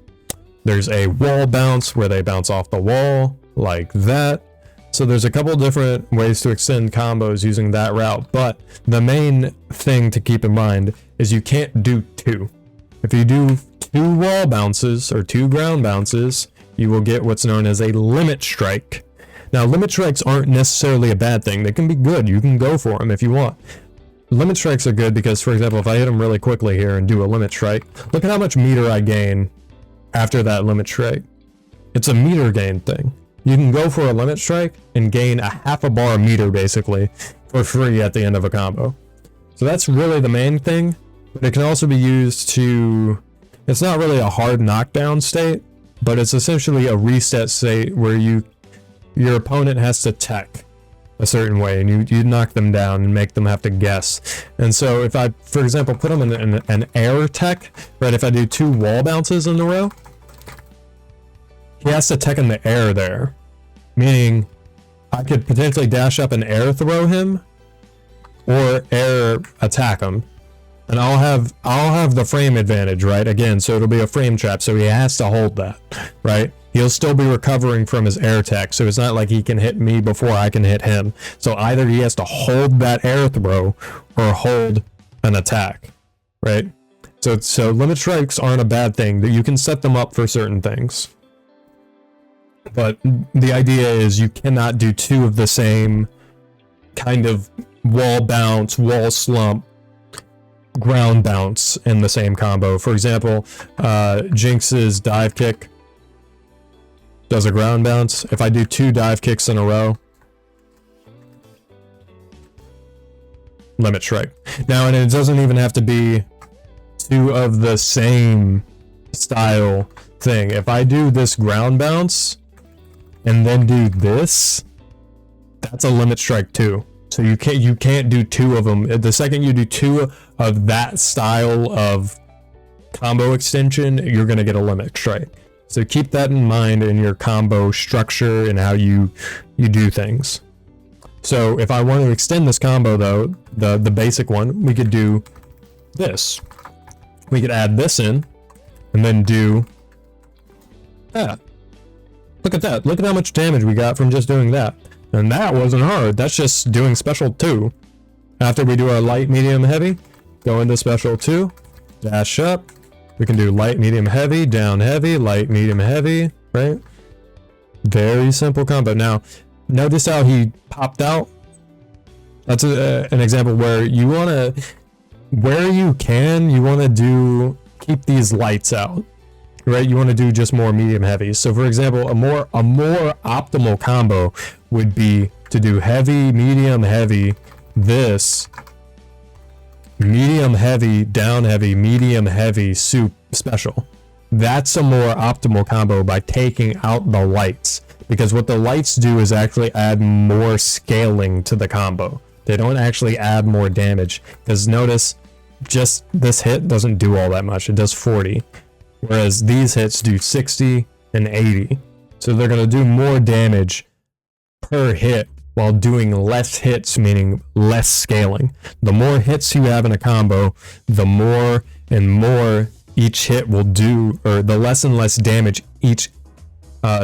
A: There's a wall bounce where they bounce off the wall, like that. So there's a couple different ways to extend combos using that route, but the main thing to keep in mind is you can't do 2. If you do 2 wall bounces or 2 ground bounces, you will get what's known as a limit strike. Now, limit strikes aren't necessarily a bad thing. They can be good. You can go for them if you want. Limit strikes are good because, for example, if I hit them really quickly here and do a limit strike, look at how much meter I gain after that limit strike. It's a meter gain thing. You can go for a limit strike and gain a half a bar meter basically for free at the end of a combo. So that's really the main thing, but it can also be used to, it's not really a hard knockdown state, but it's essentially a reset state where your opponent has to tech a certain way, and you knock them down and make them have to guess. And so if I, for example, put them in an air tech, right, if I do 2 wall bounces in a row, he has to tech in the air there, meaning I could potentially dash up and air throw him or air attack him, and I'll have the frame advantage, right? Again, so it'll be a frame trap, so he has to hold that, right? He'll still be recovering from his air tech, so it's not like he can hit me before I can hit him. So either he has to hold that air throw or hold an attack, right? So limit strikes aren't a bad thing. You can set them up for certain things. But the idea is you cannot do 2 of the same kind of wall bounce, wall slump, ground bounce in the same combo. For example, Jinx's dive kick does a ground bounce. If I do 2 dive kicks in a row, limit strike. Now, and it doesn't even have to be 2 of the same style thing. If I do this ground bounce and then do this, that's a limit strike too. So you can't do 2 of them. The second you do 2 of that style of combo extension, you're gonna get a limit strike. So keep that in mind in your combo structure and how you do things. So if I want to extend this combo though, the basic one, we could do this. We could add this in and then do that. Look at that. Look at how much damage we got from just doing that. And that wasn't hard. That's just doing special 2. After we do our light, medium, heavy, go into special 2, dash up. We can do light, medium, heavy, down, heavy, light, medium, heavy, right? Very simple combo. Now, notice how he popped out. That's an example where you want to, where you can, you want to keep these lights out, right? You want to do just more medium, heavy. So for example, a more optimal combo would be to do heavy, medium, heavy, this, medium, heavy, down, heavy, medium, heavy, soup, special. That's a more optimal combo by taking out the lights, because what the lights do is actually add more scaling to the combo. They don't actually add more damage, because notice just this hit doesn't do all that much. It does 40, whereas these hits do 60 and 80. So they're going to do more damage per hit while doing less hits, meaning less scaling. The more hits you have in a combo, the more and more each hit will do, or the less and less damage each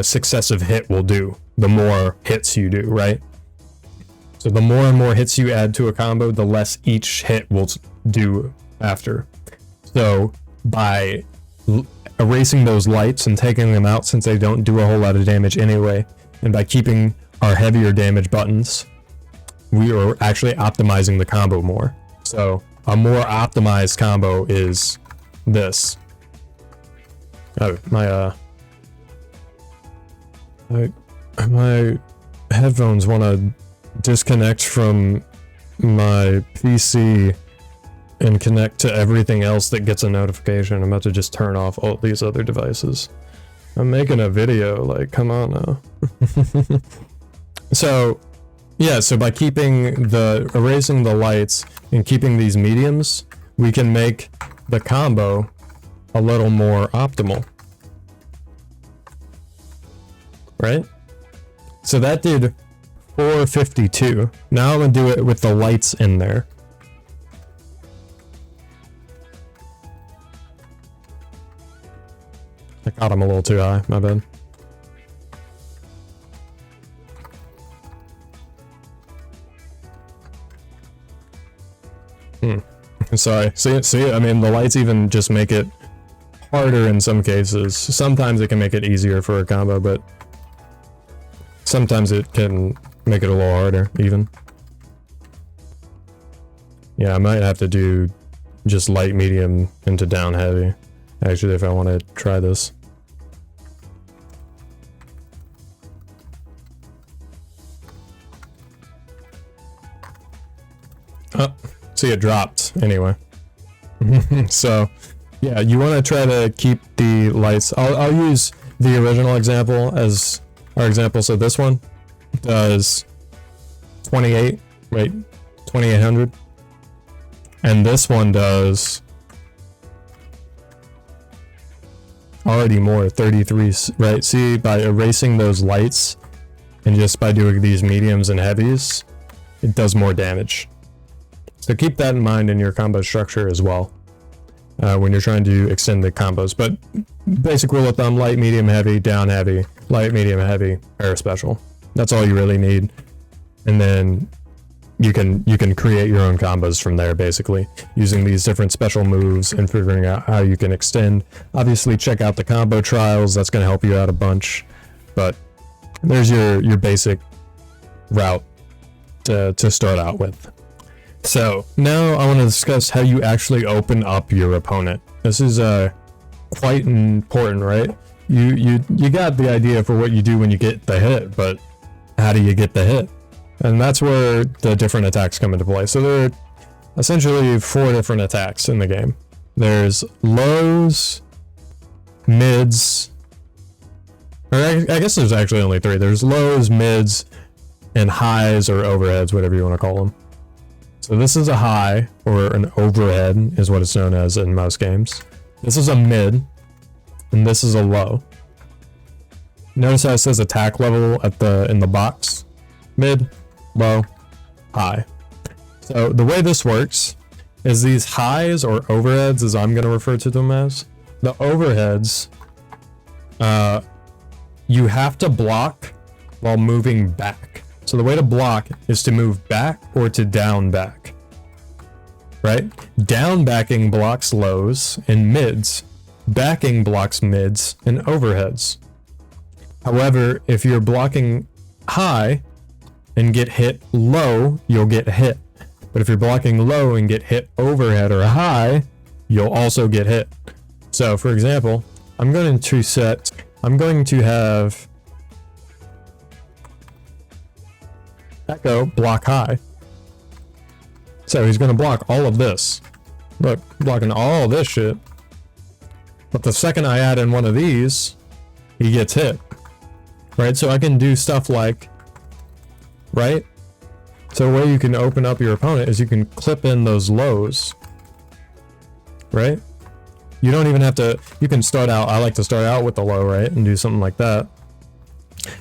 A: successive hit will do, the more hits you do, right? So the more and more hits you add to a combo, the less each hit will do after. So by erasing those lights and taking them out, since they don't do a whole lot of damage anyway, and by keeping our heavier damage buttons, we are actually optimizing the combo more. So a more optimized combo is this. Oh, my headphones want to disconnect from my PC and connect to everything else that gets a notification. I'm about to just turn off all these other devices. I'm making a video, like, come on now. So, yeah, so by erasing the lights and keeping these mediums, we can make the combo a little more optimal. Right? So that did 452. Now I'm gonna do it with the lights in there. I got him a little too high, my bad. Sorry. See, I mean, the lights even just make it harder in some cases. Sometimes it can make it easier for a combo, but sometimes it can make it a little harder, even. Yeah, I might have to do just light, medium, into down, heavy, actually, if I want to try this. Oh. See, it dropped anyway. So yeah, you want to try to keep the lights. I'll use the original example as our example. So this one does 2800, and this one does already more, 33, right? See, by erasing those lights and just by doing these mediums and heavies, it does more damage. So keep that in mind in your combo structure as well, when you're trying to extend the combos. But basic rule of thumb: light, medium, heavy, down, heavy, light, medium, heavy, air special. That's all you really need, and then you can create your own combos from there, basically using these different special moves and figuring out how you can extend. Obviously, check out the combo trials. That's going to help you out a bunch. But there's your basic route to start out with. So now I want to discuss how you actually open up your opponent. This is quite important, right? You got the idea for what you do when you get the hit, but how do you get the hit? And that's where the different attacks come into play. So there are essentially 4 different attacks in the game. There's lows, mids, or I guess there's actually only 3. There's lows, mids, and highs or overheads, whatever you want to call them. So this is a high, or an overhead is what it's known as in most games. This is a mid, and this is a low. Notice how it says attack level in the box. Mid, low, high. So the way this works is these highs or overheads, as I'm going to refer to them as, the overheads, you have to block while moving back. So the way to block is to move back or to down back, right? Down backing blocks lows and mids. Backing blocks mids and overheads. However, if you're blocking high and get hit low, you'll get hit. But if you're blocking low and get hit overhead or high, you'll also get hit. So for example, I'm going to have Echo block high. So he's going to block all of this. Look, blocking all this shit. But the second I add in one of these, he gets hit. Right? So I can do stuff like, right? So the way you can open up your opponent is you can clip in those lows. Right? You don't even have to, you can start out, I like to start out with the low, right? And do something like that.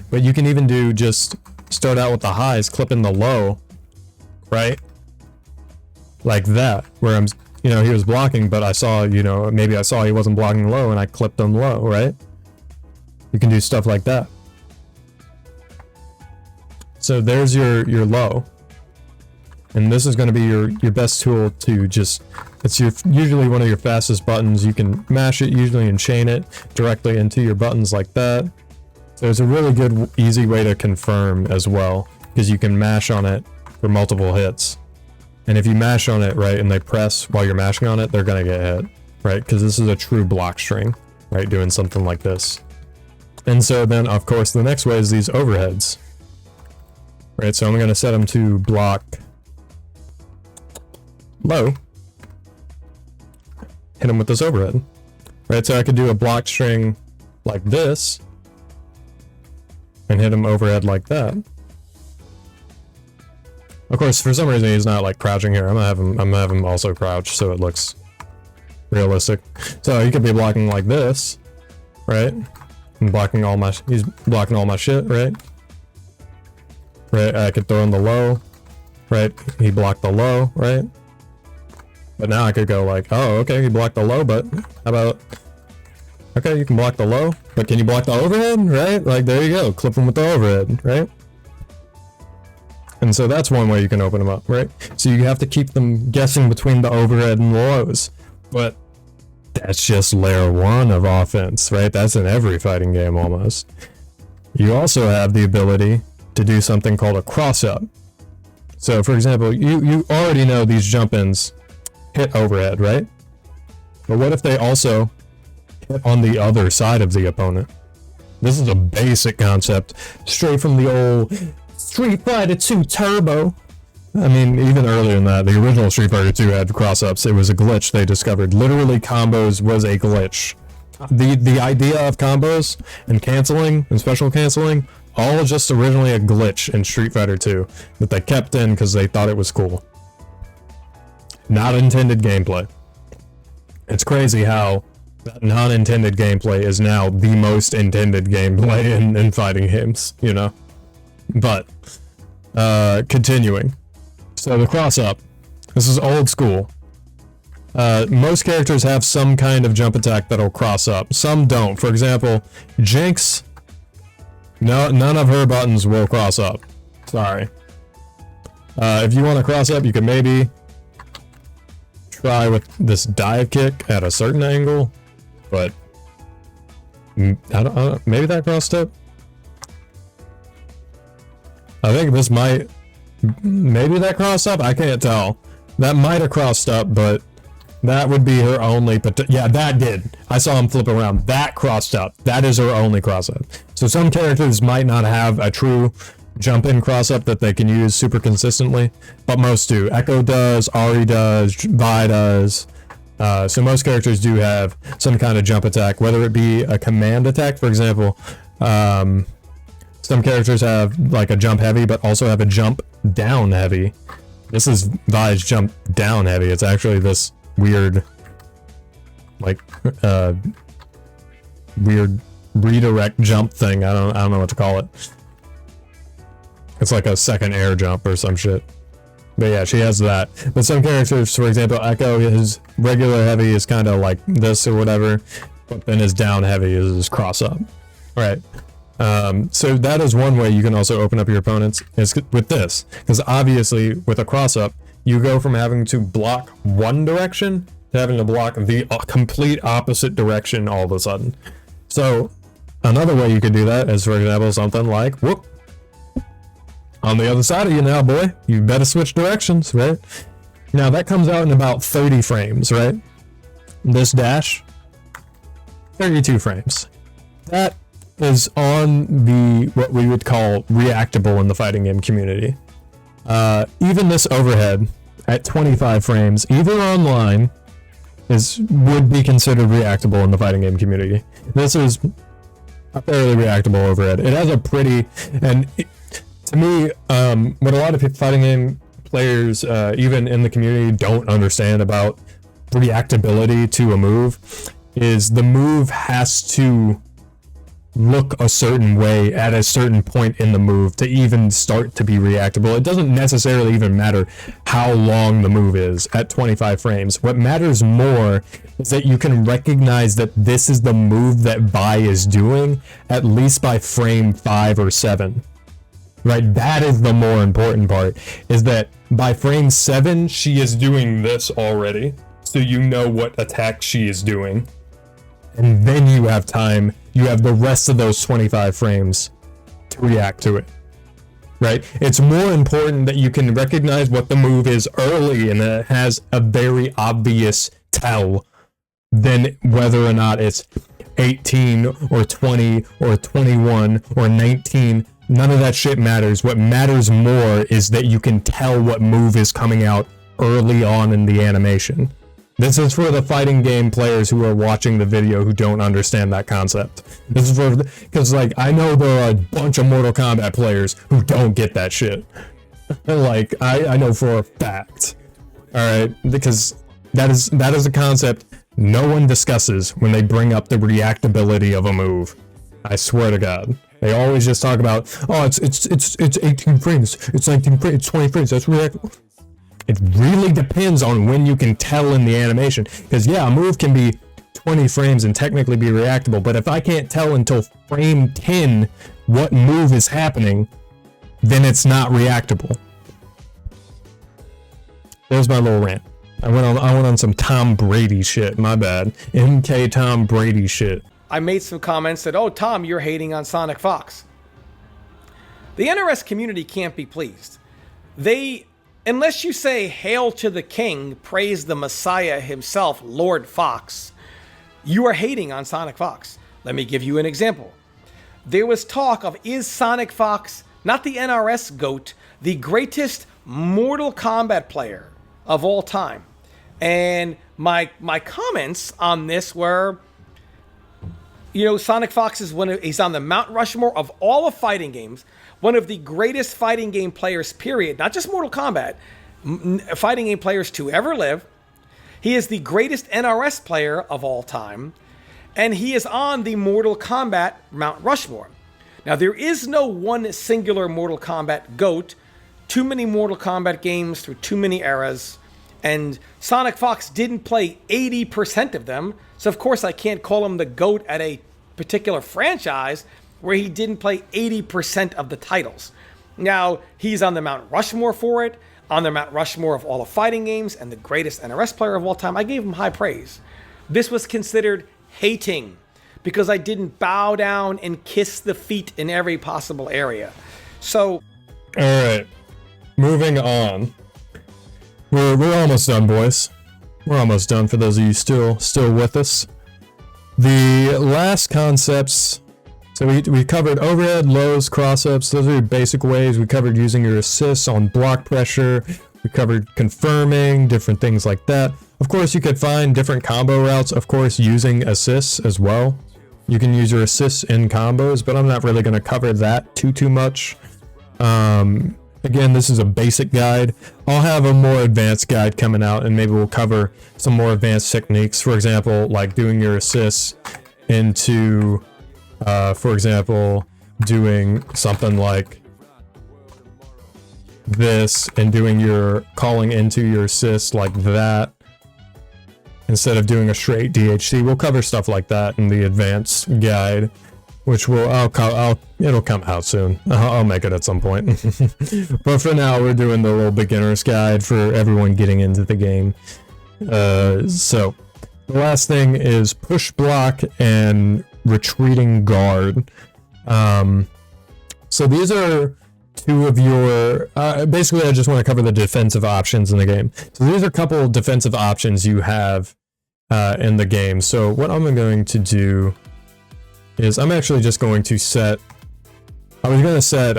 A: But you can even do just start out with the highs, clip in the low, right? Like that, where I'm, he was blocking, but I saw, maybe I saw he wasn't blocking low and I clipped him low, right? You can do stuff like that. So there's your low. And this is going to be your best tool to just, it's usually one of your fastest buttons. You can mash it usually and chain it directly into your buttons like that. So it's a really good, easy way to confirm as well, because you can mash on it for multiple hits. And if you mash on it, right, and they press while you're mashing on it, they're going to get hit, right? Because this is a true block string, right? Doing something like this. And so then, of course, the next way is these overheads. Right, so I'm going to set them to block low. Hit them with this overhead. Right, so I could do a block string like this and hit him overhead like that. Of course, for some reason he's not like crouching here. I'm gonna have him also crouch so it looks realistic. So he could be blocking like this, right? And blocking all my, he's blocking all my shit, right? Right, I could throw in the low, right? He blocked the low, right? But now I could go like, oh, okay, he blocked the low, but how about, okay, you can block the low, but can you block the overhead, right? Like, there you go, clip him with the overhead, right? And so that's one way you can open them up, right? So you have to keep them guessing between the overhead and the lows. But that's just layer one of offense, right? That's in every fighting game almost. You also have the ability to do something called a cross-up. So for example, you already know these jump-ins hit overhead, right? But what if they also hit on the other side of the opponent? This is a basic concept, straight from the old Street Fighter 2 Turbo. I mean, even earlier than that, the original Street Fighter 2 had cross-ups. It was a glitch they discovered. Literally, combos was a glitch. The idea of combos and canceling and special canceling, all just originally a glitch in Street Fighter 2 that they kept in because they thought it was cool. Not intended gameplay. It's crazy how that non-intended gameplay is now the most intended gameplay in fighting games, But, continuing. So the cross-up. This is old school. Most characters have some kind of jump attack that'll cross up. Some don't. For example, Jinx, none of her buttons will cross up. Sorry. If you want to cross up, you can maybe try with this dive kick at a certain angle, but I don't, maybe that crossed up. I think this might, maybe that crossed up. I can't tell. That might have crossed up, but that would be her only. Yeah, that did. I saw him flip around. That crossed up. That is her only cross up. So some characters might not have a true jump in cross up that they can use super consistently, but most do. Echo does, Ari does, Vi does. So most characters do have some kind of jump attack, whether it be a command attack, for example. Some characters have like a jump heavy, but also have a jump down heavy. This is Vi's jump down heavy. It's actually this weird, like, weird redirect jump thing. I don't know what to call it. It's like a second air jump or some shit. But yeah, she has that. But some characters, for example, Echo, his regular heavy is kind of like this or whatever, but then his down heavy is his cross up. Right. So that is one way you can also open up your opponents is with this, because obviously with a cross up, you go from having to block one direction to having to block the complete opposite direction all of a sudden. So another way you could do that is, for example, something like, whoop, on the other side of you now, boy, you better switch directions, right? Now that comes out in about 30 frames, right? This dash, 32 frames. That is on the, what we would call reactable in the fighting game community. Even this overhead at 25 frames, even online, would be considered reactable in the fighting game community. This is a fairly reactable overhead. It has a pretty, and to me, what a lot of fighting game players, even in the community, don't understand about reactability to a move is the move has to look a certain way at a certain point in the move to even start to be reactable. It doesn't necessarily even matter how long the move is at 25 frames. What matters more is that you can recognize that this is the move that Vi is doing at least by frame 5 or 7. Right? That is the more important part, is that by frame 7 she is doing this already, so you know what attack she is doing. And then you have time, you have the rest of those 25 frames to react to it, right? It's more important that you can recognize what the move is early and that it has a very obvious tell than whether or not it's 18 or 20 or 21 or 19. None of that shit matters. What matters more is that you can tell what move is coming out early on in the animation. This is for the fighting game players who are watching the video who don't understand that concept. This is for, because like, I know there are a bunch of Mortal Kombat players who don't get that shit. Like, I know for a fact. Alright, because that is a concept no one discusses when they bring up the reactability of a move. I swear to God. They always just talk about, oh, it's 18 frames, it's 19 frames, it's 20 frames, that's reactable. It really depends on when you can tell in the animation. Because yeah, a move can be 20 frames and technically be reactable, but if I can't tell until frame 10 what move is happening, then it's not reactable. There's my little rant. I went on some Tom Brady shit, my bad. MK Tom Brady shit.
D: I made some comments that, oh, Tom, you're hating on Sonic Fox. The NRS community can't be pleased. Unless you say, hail to the king, praise the Messiah himself, Lord Fox, you are hating on Sonic Fox. Let me give you an example. There was talk of, is Sonic Fox, not the NRS GOAT, the greatest Mortal Kombat player of all time? And my comments on this were, you know, Sonic Fox is he's on the Mount Rushmore of all of fighting games, one of the greatest fighting game players, period, not just Mortal Kombat, fighting game players to ever live. He is the greatest NRS player of all time, and he is on the Mortal Kombat Mount Rushmore. Now, there is no one singular Mortal Kombat GOAT, too many Mortal Kombat games through too many eras, and Sonic Fox didn't play 80% of them, so of course I can't call him the GOAT at a particular franchise where he didn't play 80% of the titles. Now, he's on the Mount Rushmore for it, on the Mount Rushmore of all the fighting games, and the greatest NRS player of all time. I gave him high praise. This was considered hating because I didn't bow down and kiss the feet in every possible area. So,
A: all right, moving on. We're almost done, boys. We're almost done. For those of you still with us, the last concepts. So we covered overhead, lows, cross-ups. Those are your basic ways. We covered using your assists on block pressure. We covered confirming, different things like that. Of course, you could find different combo routes, of course, using assists as well. You can use your assists in combos, but I'm not really going to cover that too much. Again, this is a basic guide. I'll have a more advanced guide coming out, and maybe we'll cover some more advanced techniques. For example, like doing your assists into, for example, doing something like this and doing your calling into your assist like that instead of doing a straight DHC. We'll cover stuff like that in the advanced guide, which it'll come out soon. I'll make it at some point. But for now, we're doing the little beginner's guide for everyone getting into the game. So the last thing is push block and retreating guard. So these are two of your, basically I just want to cover the defensive options in the game. So these are a couple of defensive options you have in the game. So what I'm going to do is I'm actually just going to set, I was going to set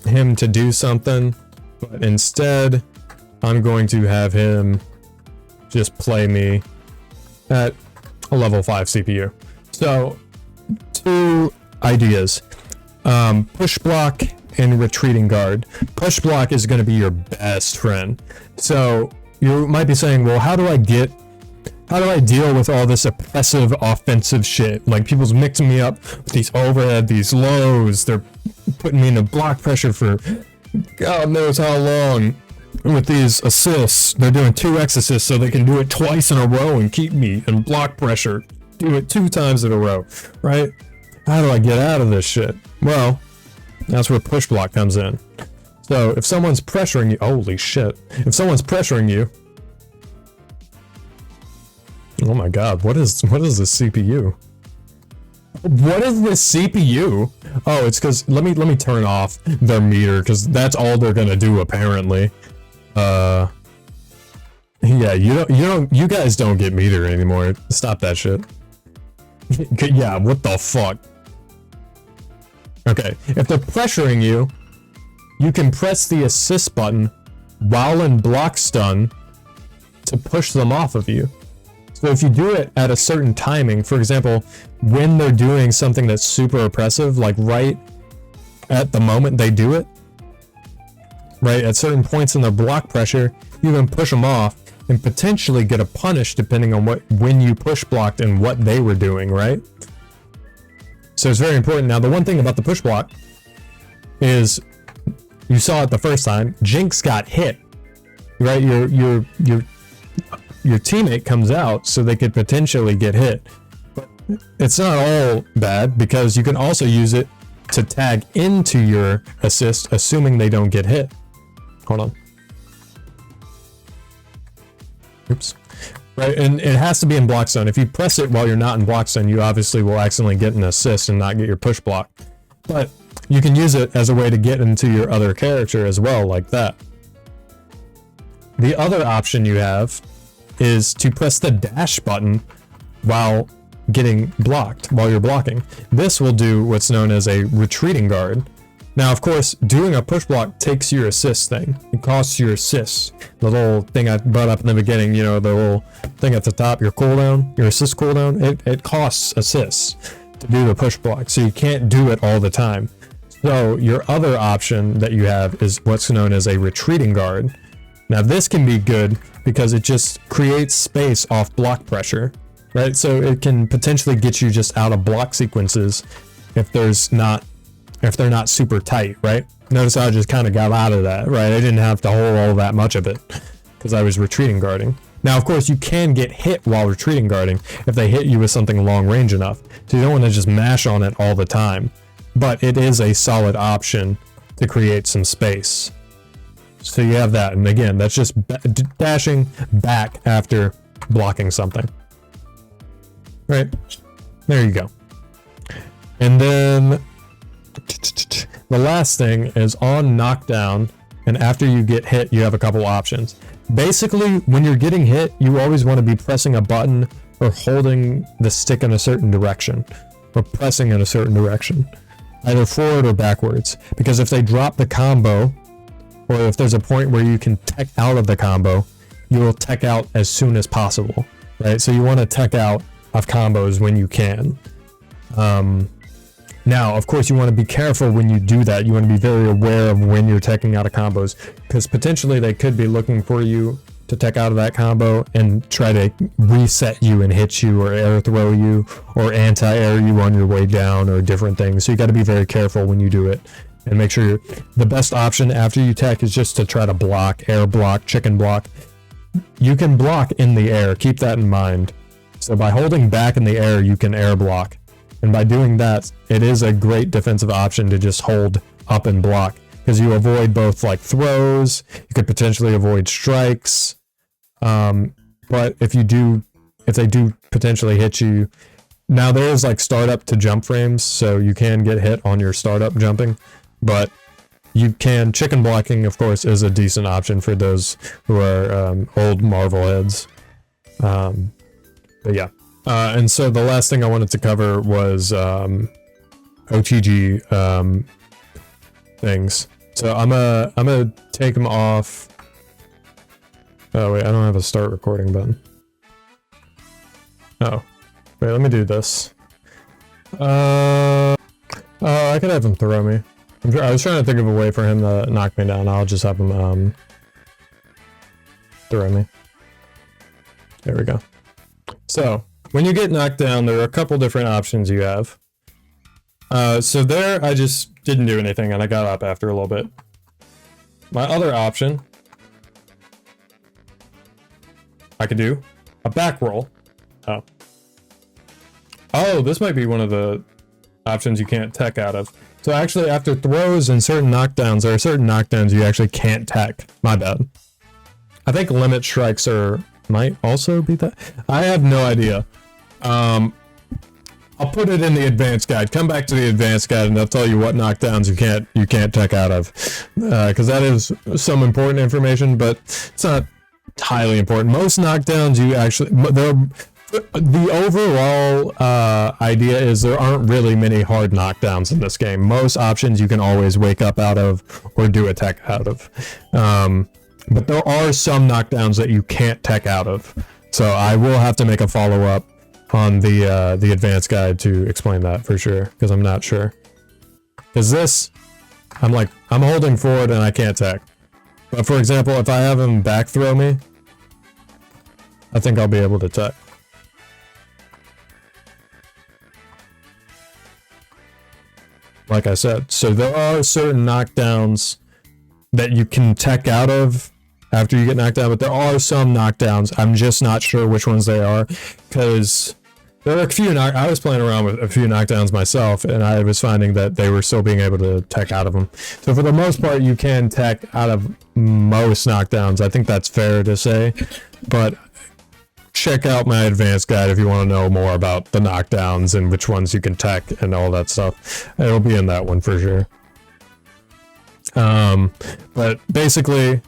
A: him to do something, but instead I'm going to have him just play me at a level 5 CPU. So two ideas, push block and retreating guard. Push block is going to be your best friend. So you might be saying, well, how do I deal with all this oppressive offensive shit? Like, people's mixing me up with these overhead, these lows. They're putting me into block pressure for God knows how long. With these assists, they're doing 2x assists so they can do it twice in a row and keep me in block pressure. Do it 2 times in a row, right? How do I get out of this shit? Well, that's where push block comes in. So if someone's pressuring you, holy shit. If someone's pressuring you, oh my god, what is this CPU? What is this CPU? Oh, it's because let me turn off their meter, because that's all they're gonna do apparently. Yeah, you guys don't get meter anymore. Stop that shit. Yeah, what the fuck? Okay, if they're pressuring you, you can press the assist button while in block stun to push them off of you. So if you do it at a certain timing, for example, when they're doing something that's super oppressive, like right at the moment they do it, right at certain points in their block pressure, you can push them off and potentially get a punish depending on when you push blocked and what they were doing, right? So it's very important. Now, the one thing about the push block is, you saw it the first time, Jinx got hit, right? Your teammate comes out so they could potentially get hit. But it's not all bad, because you can also use it to tag into your assist, assuming they don't get hit. Hold on. Oops. Right, and it has to be in block stun. If you press it while you're not in block stun, you obviously will accidentally get an assist and not get your push block. But you can use it as a way to get into your other character as well, like that. The other option you have is to press the dash button while getting blocked, while you're blocking. This will do what's known as a retreating guard. Now, of course, doing a push block takes your assist thing. It costs your assists. The little thing I brought up in the beginning, you know, the little thing at the top, your cooldown, your assist cooldown, it costs assists to do the push block. So you can't do it all the time. So your other option that you have is what's known as a retreating guard. Now, this can be good because it just creates space off block pressure, right? So it can potentially get you just out of block sequences if they're not super tight, right? Notice how I just kind of got out of that, right? I didn't have to hold all that much of it because I was retreating guarding. Now, of course, you can get hit while retreating guarding if they hit you with something long range enough. So you don't want to just mash on it all the time. But it is a solid option to create some space. So you have that. And again, that's just dashing back after blocking something. Right? There you go. And then the last thing is on knockdown, and after you get hit, you have a couple options. Basically, when you're getting hit, you always want to be pressing a button or holding the stick in a certain direction, or pressing in a certain direction, either forward or backwards. Because if they drop the combo, or if there's a point where you can tech out of the combo, you will tech out as soon as possible. right? So you want to tech out of combos when you can. Now, of course, you want to be careful when you do that. You want to be very aware of when you're teching out of combos, because potentially they could be looking for you to tech out of that combo and try to reset you and hit you or air throw you or anti-air you on your way down or different things. So you got to be very careful when you do it and make sure the best option after you tech is just to try to block, air block, chicken block. You can block in the air. Keep that in mind. So by holding back in the air, you can air block. And by doing that, it is a great defensive option to just hold up and block, because you avoid both like throws, you could potentially avoid strikes. But if they do potentially hit you, now there is like startup to jump frames, so you can get hit on your startup jumping, but you can, chicken blocking, of course, is a decent option for those who are old Marvel heads. But yeah. And so the last thing I wanted to cover was OTG things. So I'm gonna take them off. Oh wait, I don't have a start recording button. Oh, wait, let me do this. I could have him throw me. I was trying to think of a way for him to knock me down. I'll just have him throw me. There we go. So when you get knocked down, there are a couple different options you have. So there, I just didn't do anything and I got up after a little bit. My other option, I could do a back roll. Oh, this might be one of the options you can't tech out of. So actually, after throws and certain knockdowns, there are certain knockdowns you actually can't tech. My bad. I think limit strikes might also be that. I have no idea. I'll put it in the advanced guide. Come back to the advanced guide and they'll tell you what knockdowns you can't tech out of, because that is some important information, but it's not highly important. Most knockdowns you actually, the overall idea is there aren't really many hard knockdowns in this game. Most options you can always wake up out of or do a tech out of, but there are some knockdowns that you can't tech out of. So I will have to make a follow-up on the advanced guide to explain that for sure, because I'm not sure. Because this, I'm holding forward and I can't tech. But for example, if I have him back throw me, I think I'll be able to tech. Like I said, so there are certain knockdowns that you can tech out of after you get knocked down, but there are some knockdowns. I'm just not sure which ones they are, because there are a few. I was playing around with a few knockdowns myself, and I was finding that they were still being able to tech out of them. So for the most part, you can tech out of most knockdowns. I think that's fair to say, but check out my advanced guide if you want to know more about the knockdowns and which ones you can tech and all that stuff. It'll be in that one for sure. But basically,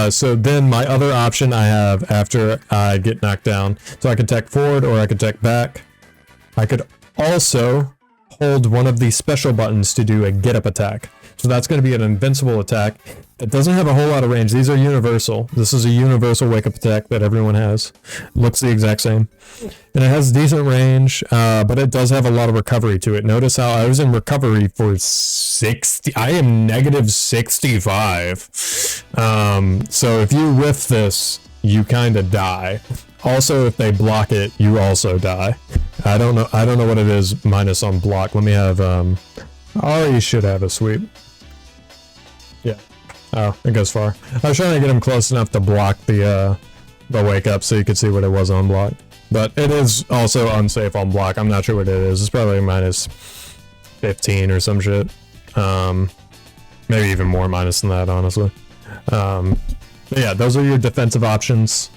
A: so then my other option I have after I get knocked down, so I can tech forward or I could tech back. I could also hold one of these special buttons to do a get up attack. So that's going to be an invincible attack that doesn't have a whole lot of range. These are universal. This is a universal wake up attack that everyone has. Looks the exact same. And it has decent range, but it does have a lot of recovery to it. Notice how I was in recovery for 60. I am negative 65. So if you whiff this, you kind of die. Also, if they block it, you also die. I don't know what it is minus on block. Let me have, oh, you should have a sweep. Yeah. Oh, it goes far. I was trying to get him close enough to block the wake up so you could see what it was on block. But it is also unsafe on block. I'm not sure what it is. It's probably minus 15 or some shit. Maybe even more minus than that, honestly. But yeah, those are your defensive options.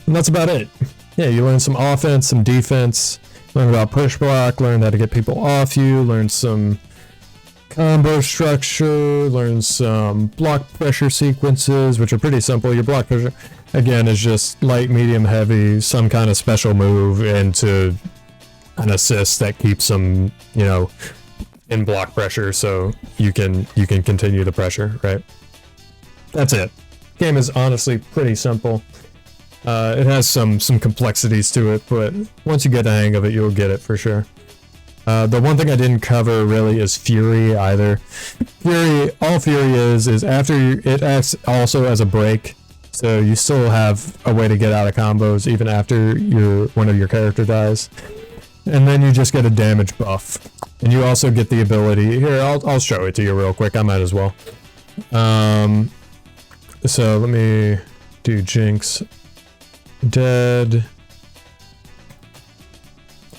A: And that's about it. Yeah, you learn some offense, some defense, learn about push block, learn how to get people off you, learn some combo structure, learn some block pressure sequences, which are pretty simple. Your block pressure, again, is just light, medium, heavy, some kind of special move into an assist that keeps them, you know, in block pressure so you can continue the pressure, right? That's it. Game is honestly pretty simple. It has some complexities to it, but once you get the hang of it, you'll get it for sure. The one thing I didn't cover really is Fury either. All Fury is after it acts also as a break, so you still have a way to get out of combos even after one of your character dies. And then you just get a damage buff, and you also get the ability here. I'll show it to you real quick. I might as well. So let me do Jinx dead.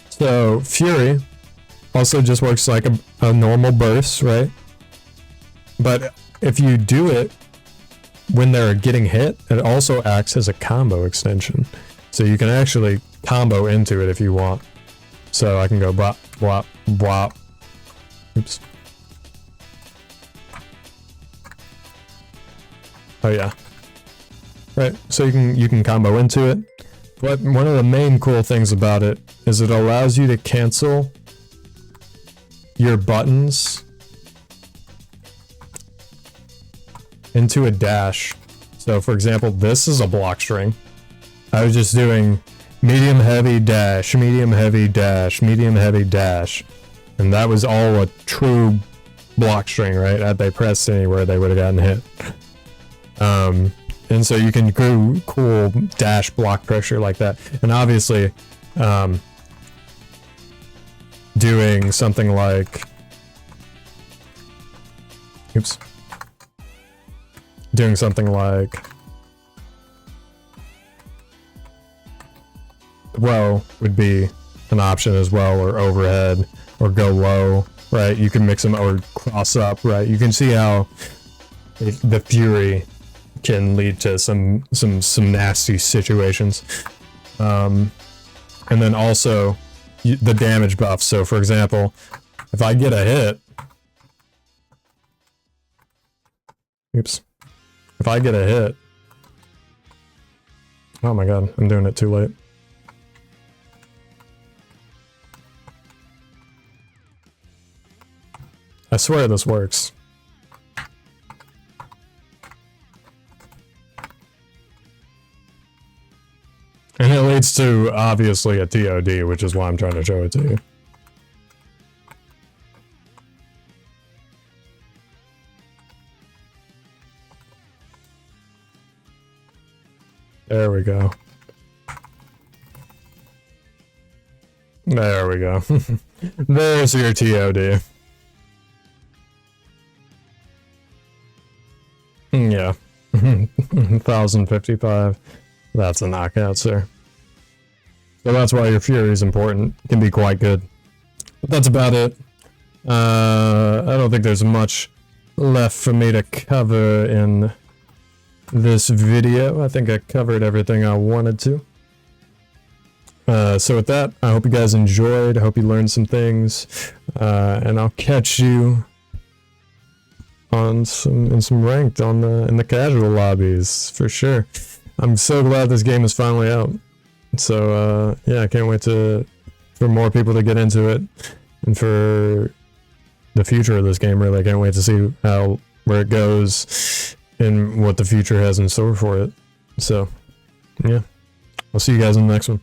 A: So Fury also just works like a normal burst, right? But if you do it when they're getting hit, it also acts as a combo extension. So you can actually combo into it if you want. So I can go bop, bop, bop. Oops. Oh yeah. Right, so you can combo into it. But one of the main cool things about it is it allows you to cancel your buttons into a dash. So for example, this is a block string. I was just doing medium heavy dash, medium heavy dash, medium heavy dash. And that was all a true block string, right? Had they pressed anywhere, they would have gotten hit. And so you can do cool dash block pressure like that. And obviously, doing something like, doing something like, row would be an option as well, or overhead, or go low, right? You can mix them, or cross up, right? You can see how the Fury can lead to some nasty situations. And then also the damage buff. So for example, if I get a hit, if I get a hit, oh my god, I'm doing it too late. I swear this works. And it leads to, obviously, a TOD, which is why I'm trying to show it to you. There we go. There we go. There's your TOD. Yeah. 1055. That's a knockout, sir. So that's why your Fury is important. It can be quite good. But that's about it. I don't think there's much left for me to cover in this video. I think I covered everything I wanted to. So with that, I hope you guys enjoyed. I hope you learned some things. And I'll catch you on some ranked in the casual lobbies for sure. I'm so glad this game is finally out. So yeah, I can't wait for more people to get into it, and for the future of this game. Really, I can't wait to see where it goes and what the future has in store for it. So yeah, I'll see you guys in the next one.